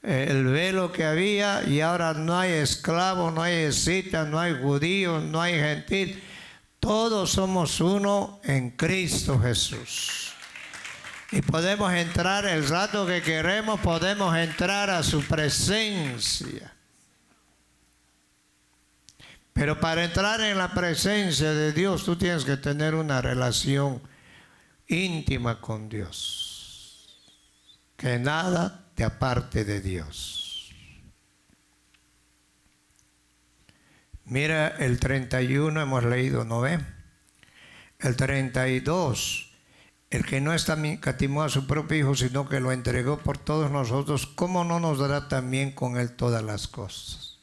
A: el velo que había y ahora no hay esclavo, no hay escita, no hay judío, no hay gentil. Todos somos uno en Cristo Jesús. Y podemos entrar el rato que queremos, podemos entrar a su presencia. Pero para entrar en la presencia de Dios, tú tienes que tener una relación íntima con Dios. Que nada te aparte de Dios. Mira el 31, hemos leído, ¿no ve? El 32. El que no escatimó a su propio Hijo, sino que lo entregó por todos nosotros, ¿cómo no nos dará también con Él todas las cosas?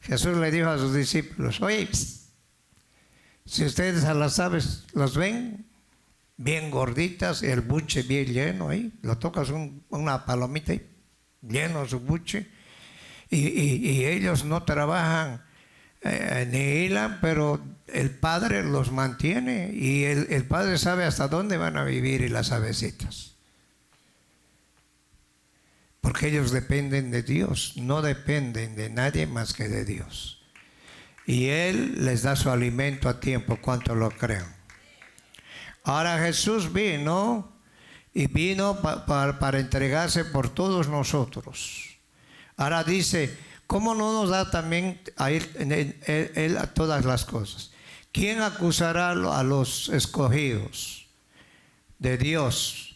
A: Jesús le dijo a sus discípulos, oye, si ustedes a las aves las ven bien gorditas y el buche bien lleno ahí, lo tocas una palomita ahí, lleno su buche, y ellos no trabajan ni hilan, pero el Padre los mantiene y el Padre sabe hasta dónde van a vivir y las avecitas. Porque ellos dependen de Dios, no dependen de nadie más que de Dios. Y Él les da su alimento a tiempo, ¿cuánto lo creen? Ahora Jesús vino y vino para entregarse por todos nosotros. Ahora dice, ¿cómo no nos da también a Él a todas las cosas? ¿Quién acusará a los escogidos de Dios?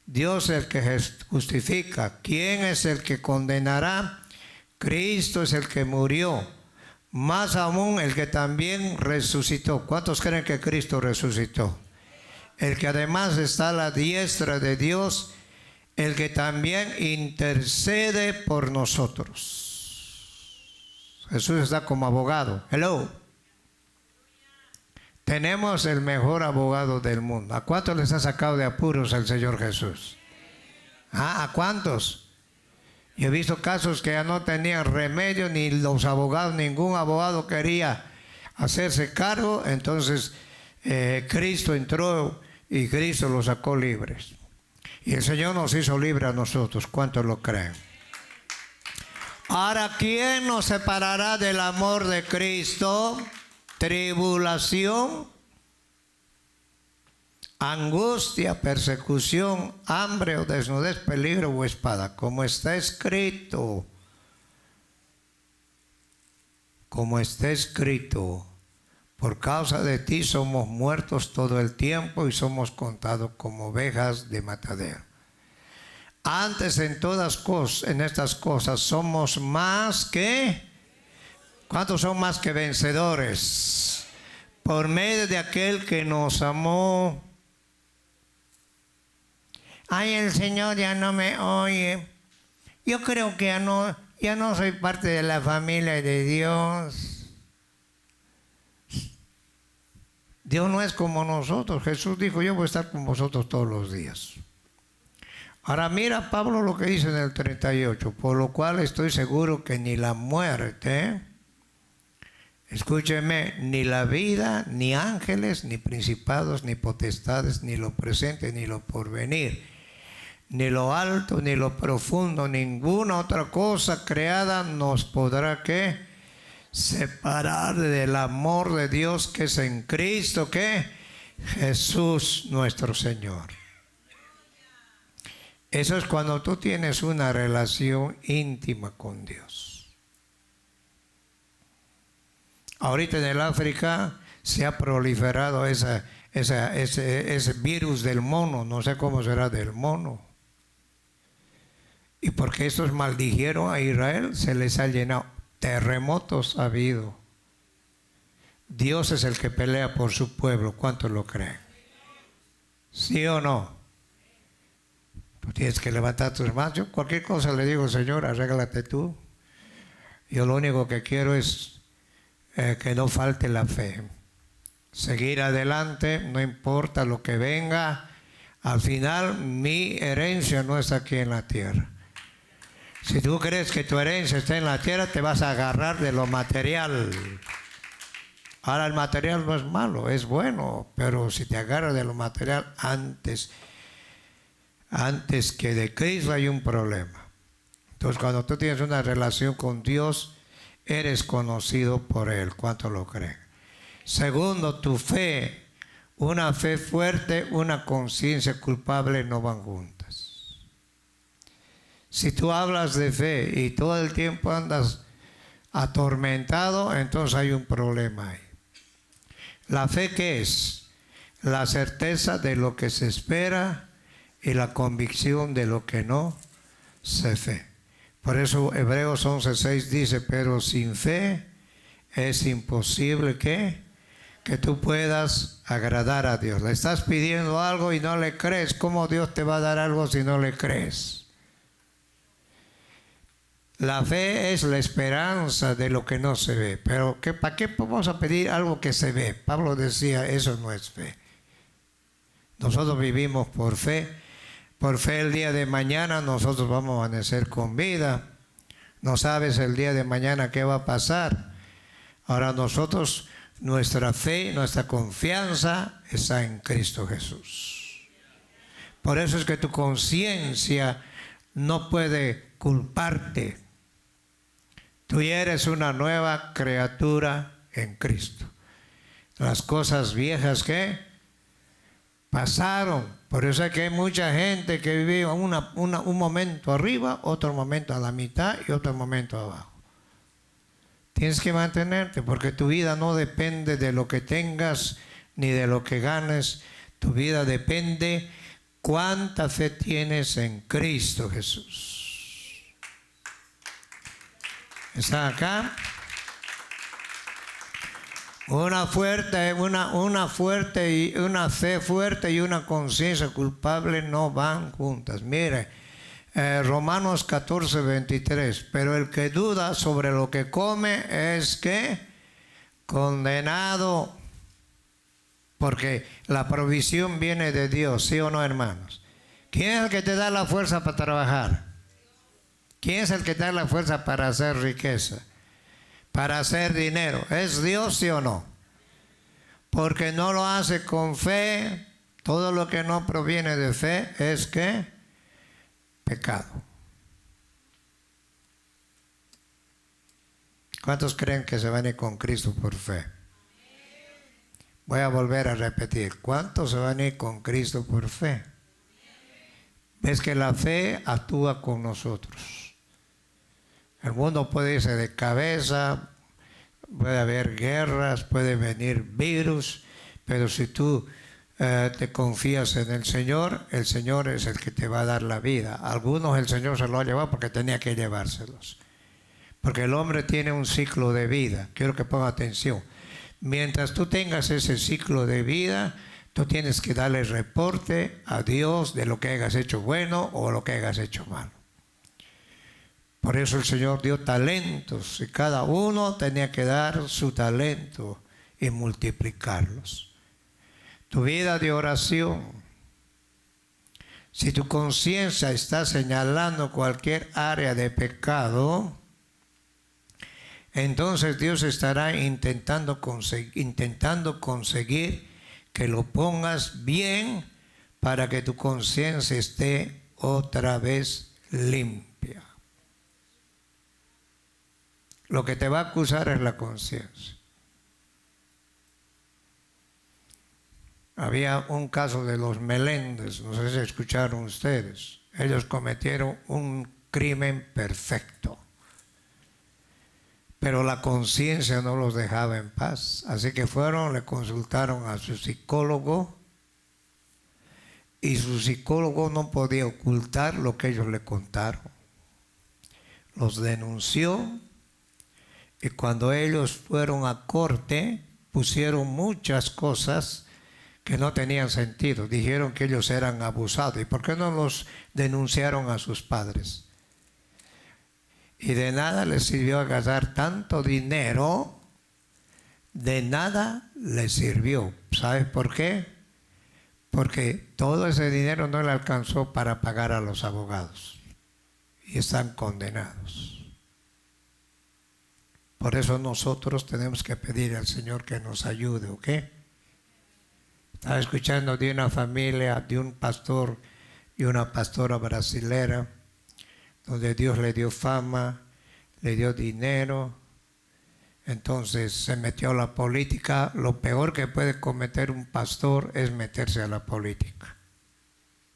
A: Dios es el que justifica. ¿Quién es el que condenará? Cristo es el que murió. Más aún el que también resucitó. ¿Cuántos creen que Cristo resucitó? El que además está a la diestra de Dios, el que también intercede por nosotros. Jesús está como abogado. Hello. Tenemos el mejor abogado del mundo. ¿A cuántos les ha sacado de apuros el Señor Jesús? ¿A cuántos? Yo he visto casos que ya no tenían remedio, ni los abogados, ningún abogado quería hacerse cargo. Entonces Cristo entró y Cristo los sacó libres. Y el Señor nos hizo libres a nosotros. ¿Cuántos lo creen? Ahora, ¿quién nos separará del amor de Cristo? Tribulación, angustia, persecución, hambre o desnudez, peligro o espada. Como está escrito, como está escrito, por causa de ti somos muertos todo el tiempo y somos contados como ovejas de matadero. Antes en estas cosas somos más que, ¿cuántos son más que vencedores? Por medio de aquel que nos amó. Ay, el Señor ya no me oye. Yo creo que ya no soy parte de la familia de Dios. Dios no es como nosotros. Jesús dijo, yo voy a estar con vosotros todos los días. Ahora mira Pablo lo que dice en el 38, por lo cual estoy seguro que ni la muerte, escúcheme, ni la vida, ni ángeles, ni principados, ni potestades, ni lo presente, ni lo porvenir, ni lo alto, ni lo profundo, ninguna otra cosa creada nos podrá ¿qué? Separar del amor de Dios que es en Cristo, ¿qué? Jesús nuestro Señor. Eso es cuando tú tienes una relación íntima con Dios. Ahorita en el África se ha proliferado ese virus del mono, no sé cómo será del mono. Y porque estos maldijeron a Israel, se les ha llenado. Terremotos ha habido. Dios es el que pelea por su pueblo. ¿Cuántos lo creen? ¿Sí o no? Tú tienes que levantar tus manos. Yo cualquier cosa le digo, Señor, arréglate tú. Yo lo único que quiero es que no falte la fe. Seguir adelante, no importa lo que venga. Al final, mi herencia no está aquí en la tierra. Si tú crees que tu herencia está en la tierra, te vas a agarrar de lo material. Ahora, el material no es malo, es bueno, pero si te agarras de lo material antes que de Cristo hay un problema. Entonces, cuando tú tienes una relación con Dios, eres conocido por Él. ¿Cuánto lo creen? Segundo, tu fe, una fe fuerte, una conciencia culpable no van juntas. Si tú hablas de fe y todo el tiempo andas atormentado, entonces hay un problema ahí. ¿La fe qué es? La certeza de lo que se espera y la convicción de lo que no se ve. Por eso Hebreos 11:6 dice, pero sin fe es imposible que tú puedas agradar a Dios. Le estás pidiendo algo y no le crees. ¿Cómo Dios te va a dar algo si no le crees? La fe es la esperanza de lo que no se ve. Pero ¿para qué vamos a pedir algo que se ve? Pablo decía, eso no es fe. Nosotros vivimos por fe. Por fe el día de mañana nosotros vamos a amanecer con vida. No sabes el día de mañana qué va a pasar. Ahora nosotros, nuestra fe, nuestra confianza está en Cristo Jesús. Por eso es que tu conciencia no puede culparte. Tú ya eres una nueva criatura en Cristo. Las cosas viejas que pasaron. Por eso es que hay mucha gente que vive un momento arriba, otro momento a la mitad y otro momento abajo. Tienes que mantenerte porque tu vida no depende de lo que tengas ni de lo que ganes. Tu vida depende cuánta fe tienes en Cristo Jesús. ¿Está acá? Una fe fuerte y una conciencia culpable no van juntas. Mire, Romanos 14:23. Pero el que duda sobre lo que come es que condenado, porque la provisión viene de Dios, ¿sí o no, hermanos? ¿Quién es el que te da la fuerza para trabajar? ¿Quién es el que te da la fuerza para hacer riqueza? Para hacer dinero. ¿Es Dios, sí o no? Porque no lo hace con fe. Todo lo que no proviene de fe es ¿qué? Pecado. ¿Cuántos creen que se van a ir con Cristo por fe? Voy a volver a repetir. ¿Cuántos se van a ir con Cristo por fe? Ves que la fe actúa con nosotros. El mundo puede irse de cabeza, puede haber guerras, puede venir virus, pero si tú te confías en el Señor es el que te va a dar la vida. Algunos el Señor se lo ha llevado porque tenía que llevárselos. Porque el hombre tiene un ciclo de vida. Quiero que ponga atención. Mientras tú tengas ese ciclo de vida, tú tienes que darle reporte a Dios de lo que hayas hecho bueno o lo que hayas hecho malo. Por eso el Señor dio talentos y cada uno tenía que dar su talento y multiplicarlos. Tu vida de oración, si tu conciencia está señalando cualquier área de pecado, entonces Dios estará intentando conseguir que lo pongas bien para que tu conciencia esté otra vez limpia. Lo que te va a acusar es la conciencia. Había un caso de los Meléndez, no sé si escucharon ustedes. Ellos cometieron un crimen perfecto, pero la conciencia no los dejaba en paz. Así que le consultaron a su psicólogo, y su psicólogo no podía ocultar lo que ellos le contaron. Los denunció, y cuando ellos fueron a corte, pusieron muchas cosas que no tenían sentido. Dijeron que ellos eran abusados. ¿Y por qué no los denunciaron a sus padres? Y de nada les sirvió gastar tanto dinero, de nada les sirvió. ¿Sabes por qué? Porque todo ese dinero no le alcanzó para pagar a los abogados. Y están condenados. Por eso nosotros tenemos que pedir al Señor que nos ayude, ¿ok? Estaba escuchando de una familia, de un pastor y una pastora brasilera, donde Dios le dio fama, le dio dinero, entonces se metió a la política. Lo peor que puede cometer un pastor es meterse a la política.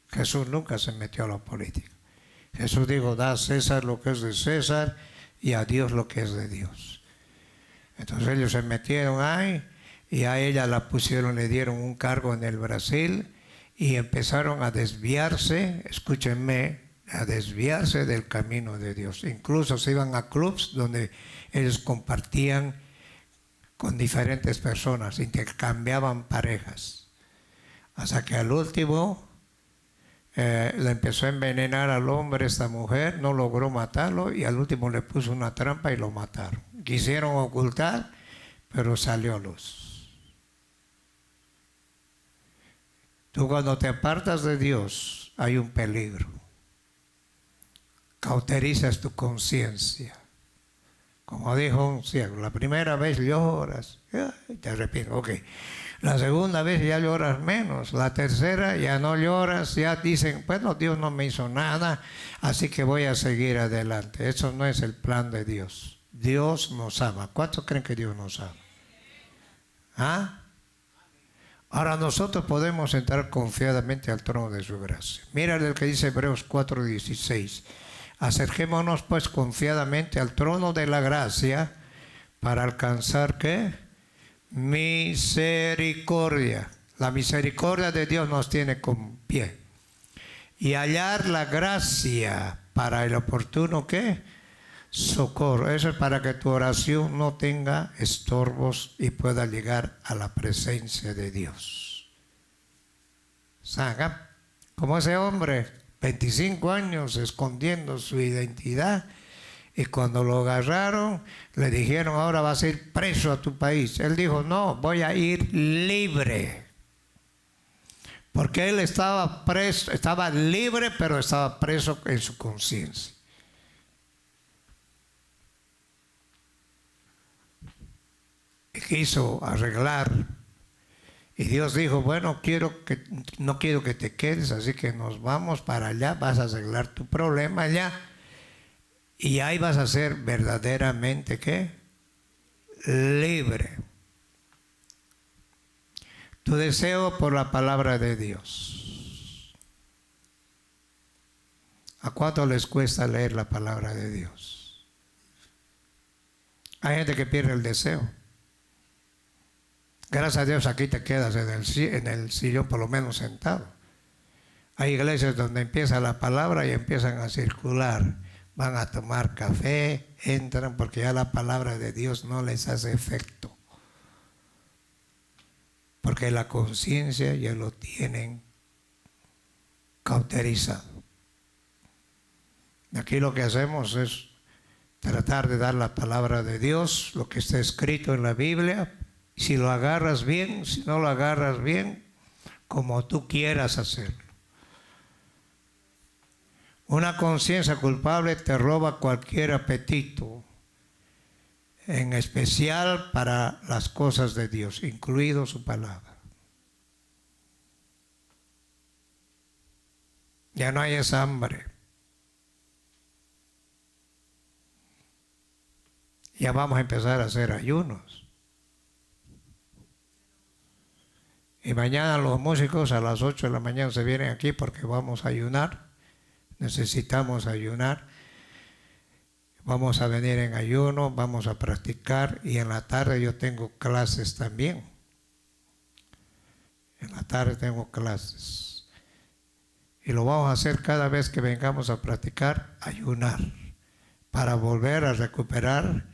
A: Jesús nunca se metió a la política. Jesús dijo, da a César lo que es de César y a Dios lo que es de Dios. Entonces ellos se metieron ahí y a ella la pusieron, le dieron un cargo en el Brasil y empezaron a desviarse, escúchenme, a desviarse del camino de Dios. Incluso se iban a clubs donde ellos compartían con diferentes personas, intercambiaban parejas. Hasta que al último le empezó a envenenar al hombre esta mujer, no logró matarlo y al último le puso una trampa y lo mataron. Quisieron ocultar, pero salió a luz. Tú cuando te apartas de Dios hay un peligro. Cauterizas tu conciencia. Como dijo un ciego, la primera vez lloras, te arrepientes, ok. La segunda vez ya lloras menos, la tercera ya no lloras, ya dicen, bueno, Dios no me hizo nada, así que voy a seguir adelante. Eso no es el plan de Dios. Dios nos ama. ¿Cuántos creen que Dios nos ama? ¿Ah? Ahora nosotros podemos entrar confiadamente al trono de su gracia. Mira el que dice Hebreos 4:16. Acerquémonos pues confiadamente al trono de la gracia para alcanzar ¿qué? Misericordia. La misericordia de Dios nos tiene con pie. Y hallar la gracia para el oportuno ¿qué? Socorro. Eso es para que tu oración no tenga estorbos y pueda llegar a la presencia de Dios. ¿Saben? Como ese hombre, 25 años escondiendo su identidad, y cuando lo agarraron le dijeron, ahora vas a ir preso a tu país. Él dijo, no, voy a ir libre. Porque él estaba preso, estaba libre, pero estaba preso en su conciencia. Y quiso arreglar. Y Dios dijo, bueno, no quiero que te quedes, así que nos vamos para allá, vas a arreglar tu problema allá. Y ahí vas a ser verdaderamente, ¿qué? Libre. Tu deseo por la palabra de Dios. ¿A cuánto les cuesta leer la palabra de Dios? Hay gente que pierde el deseo. Gracias a Dios aquí te quedas en el sillón por lo menos sentado. Hay iglesias donde empieza la palabra y empiezan a circular. Van a tomar café, entran porque ya la palabra de Dios no les hace efecto. Porque la conciencia ya lo tienen cauterizado. Aquí lo que hacemos es tratar de dar la palabra de Dios, lo que está escrito en la Biblia. Si lo agarras bien, si no lo agarras bien, como tú quieras hacerlo. Una conciencia culpable te roba cualquier apetito, en especial para las cosas de Dios, incluido su palabra. Ya no hay esa hambre. Ya vamos a empezar a hacer ayunos. Y mañana los músicos a las 8 de la mañana se vienen aquí porque vamos a ayunar. Necesitamos ayunar. Vamos a venir en ayuno, vamos a practicar y en la tarde yo tengo clases también. En la tarde tengo clases. Y lo vamos a hacer cada vez que vengamos a practicar, ayunar, para volver a recuperar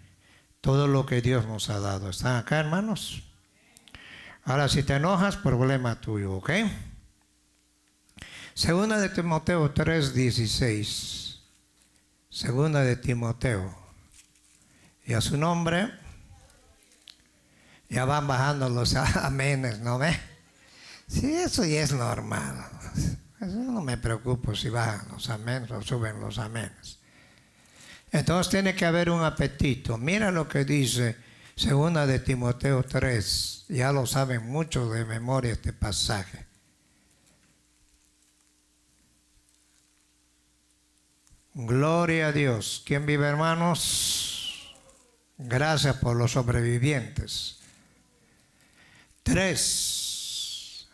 A: todo lo que Dios nos ha dado. ¿Están acá, hermanos? Ahora, si te enojas, problema tuyo, ¿ok? Segunda de Timoteo 3:16. Segunda de Timoteo. Y a su nombre, ya van bajando los amenes, ¿no ve? Sí, eso ya es normal. Eso no me preocupo si bajan los amenes o suben los amenes. Entonces tiene que haber un apetito. Mira lo que dice Segunda de Timoteo 3. Ya lo saben mucho de memoria este pasaje. Gloria a Dios. ¿Quién vive, hermanos? Gracias por los sobrevivientes. 3.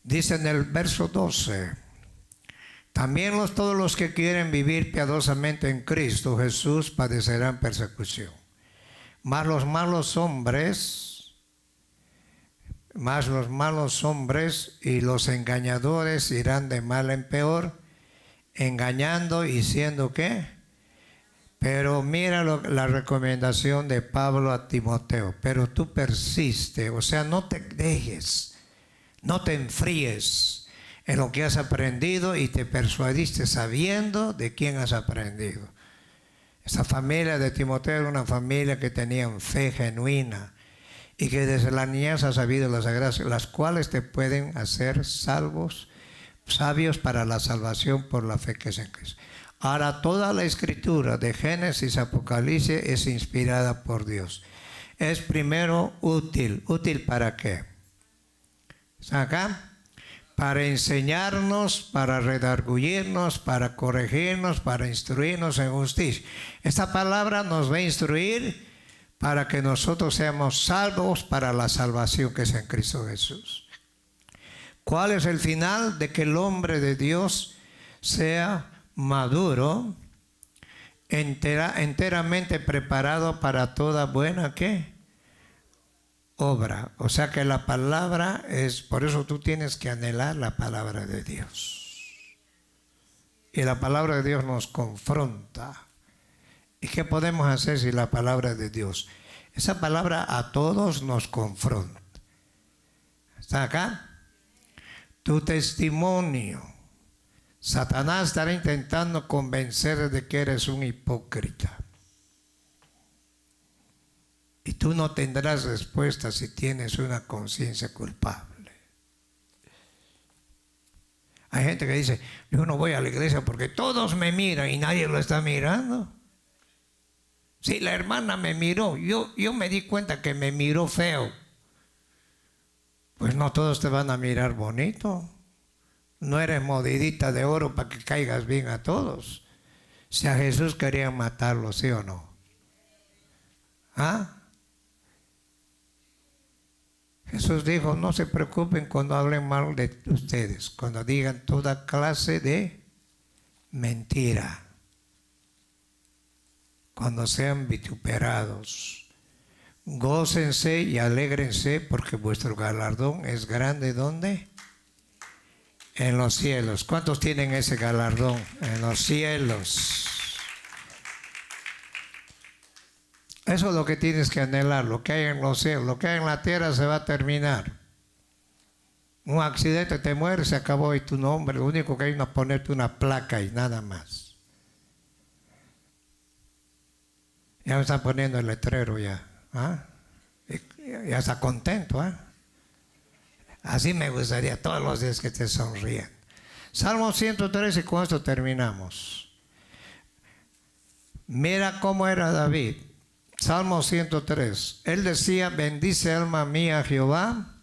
A: Dice en el verso 12. También todos los que quieren vivir piadosamente en Cristo Jesús padecerán persecución. Mas los malos hombres y los engañadores irán de mal en peor, engañando y siendo ¿qué? Pero mira la recomendación de Pablo a Timoteo. Pero tú persiste, o sea, no te dejes, no te enfríes en lo que has aprendido y te persuadiste sabiendo de quién has aprendido. Esta familia de Timoteo era una familia que tenía fe genuina y que desde la niñez ha sabido las sagradas, las cuales te pueden hacer sabios para la salvación por la fe que es en Cristo. Ahora, toda la escritura de Génesis a Apocalipsis es inspirada por Dios. Es primero útil. ¿Útil para qué? ¿Está acá? Para enseñarnos, para redarguirnos, para corregirnos, para instruirnos en justicia. Esta palabra nos va a instruir para que nosotros seamos salvos para la salvación que es en Cristo Jesús. ¿Cuál es el final? De que el hombre de Dios sea maduro, enteramente preparado para toda buena ¿qué? Obra. O sea que la palabra es, por eso tú tienes que anhelar la palabra de Dios. Y la palabra de Dios nos confronta. ¿Y qué podemos hacer si la palabra de Dios? Esa palabra a todos nos confronta. ¿Está acá? Tu testimonio. Satanás estará intentando convencer de que eres un hipócrita. Y tú no tendrás respuesta si tienes una conciencia culpable. Hay gente que dice, yo no voy a la iglesia porque todos me miran y nadie lo está mirando. Si la hermana me miró, yo me di cuenta que me miró feo. Pues no todos te van a mirar bonito. No eres modidita de oro para que caigas bien a todos. Si a Jesús querían matarlo, ¿sí o no? ¿Ah? Jesús dijo, no se preocupen cuando hablen mal de ustedes, cuando digan toda clase de mentira. cuando sean vituperados. Gócense y alégrense porque vuestro galardón es grande. ¿Dónde? En los cielos. ¿Cuántos tienen ese galardón? En los cielos. Eso es lo que tienes que anhelar, lo que hay en los cielos. Lo que hay en la tierra se va a terminar. Un accidente, te mueres, se acabó y tu nombre, lo único que hay es ponerte una placa y nada más. Ya me están poniendo el letrero ya. ¿Ah? Ya está contento. ¿Ah? Así me gustaría todos los días que te sonrían. Salmo 103 y con esto terminamos. Mira cómo era David. Salmo 103. Él decía, bendice alma mía a Jehová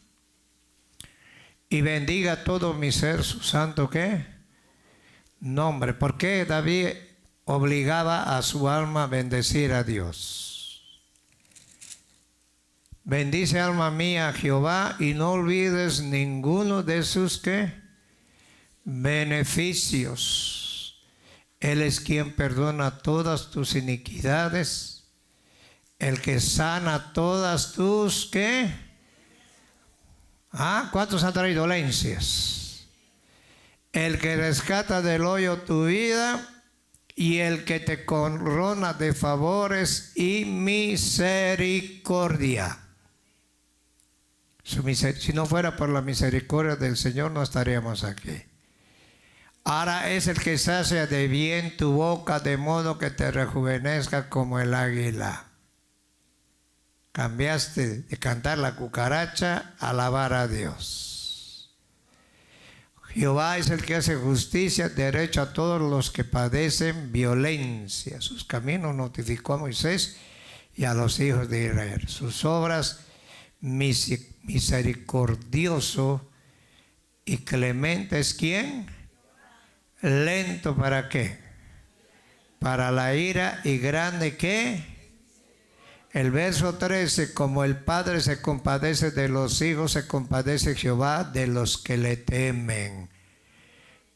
A: y bendiga todo mi ser su santo ¿qué? Nombre. ¿Por qué David obligaba a su alma a bendecir a Dios? Bendice alma mía a Jehová y no olvides ninguno de sus ¿qué? Beneficios. Él es quien perdona todas tus iniquidades, el que sana todas tus ¿qué? ¿Cuántos han traído dolencias? El que rescata del hoyo tu vida y el que te corona de favores y misericordia. Si no fuera por la misericordia del Señor no estaríamos aquí. Ahora es el que sacia de bien tu boca de modo que te rejuvenezca como el águila. Cambiaste de cantar la cucaracha a alabar a Dios. Jehová es el que hace justicia, derecho a todos los que padecen violencia. Sus caminos notificó a Moisés y a los hijos de Israel. Sus obras misericordioso y clemente es ¿quién? Lento ¿para qué? Para la ira y grande ¿qué? El verso 13, como el Padre se compadece de los hijos, se compadece Jehová de los que le temen.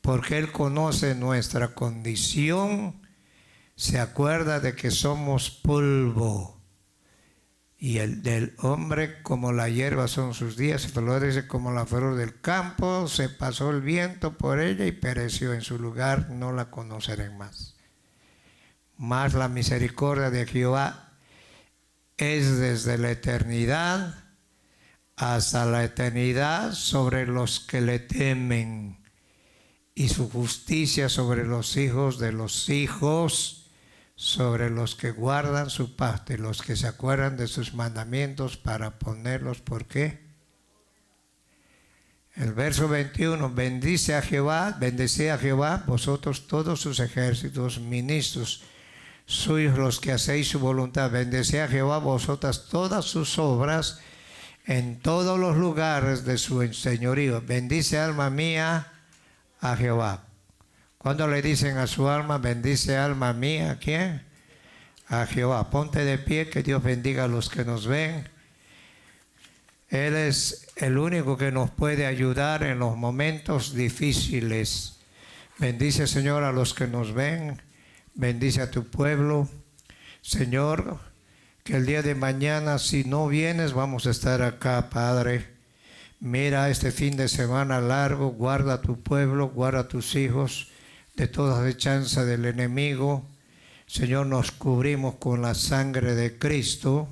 A: Porque Él conoce nuestra condición, se acuerda de que somos polvo. Y el del hombre como la hierba son sus días, florece como la flor del campo, se pasó el viento por ella y pereció en su lugar, no la conocerán más. Mas la misericordia de Jehová es desde la eternidad hasta la eternidad sobre los que le temen, y su justicia sobre los hijos de los hijos, sobre los que guardan su pacto y los que se acuerdan de sus mandamientos para ponerlos. ¿Por qué? El verso 21, bendecid a Jehová, vosotros todos sus ejércitos, ministros suyos los que hacéis su voluntad. Bendecid a Jehová vosotras todas sus obras en todos los lugares de su señorío. Bendice alma mía a Jehová. Cuando le dicen a su alma, bendice alma mía, ¿a quién? A Jehová. Ponte de pie, que Dios bendiga a los que nos ven. Él es el único que nos puede ayudar en los momentos difíciles. Bendice, Señor, a los que nos ven. Bendice a tu pueblo. Señor, que el día de mañana, si no vienes, vamos a estar acá, Padre. Mira este fin de semana largo, guarda a tu pueblo, guarda a tus hijos de toda acechanza del enemigo. Señor, nos cubrimos con la sangre de Cristo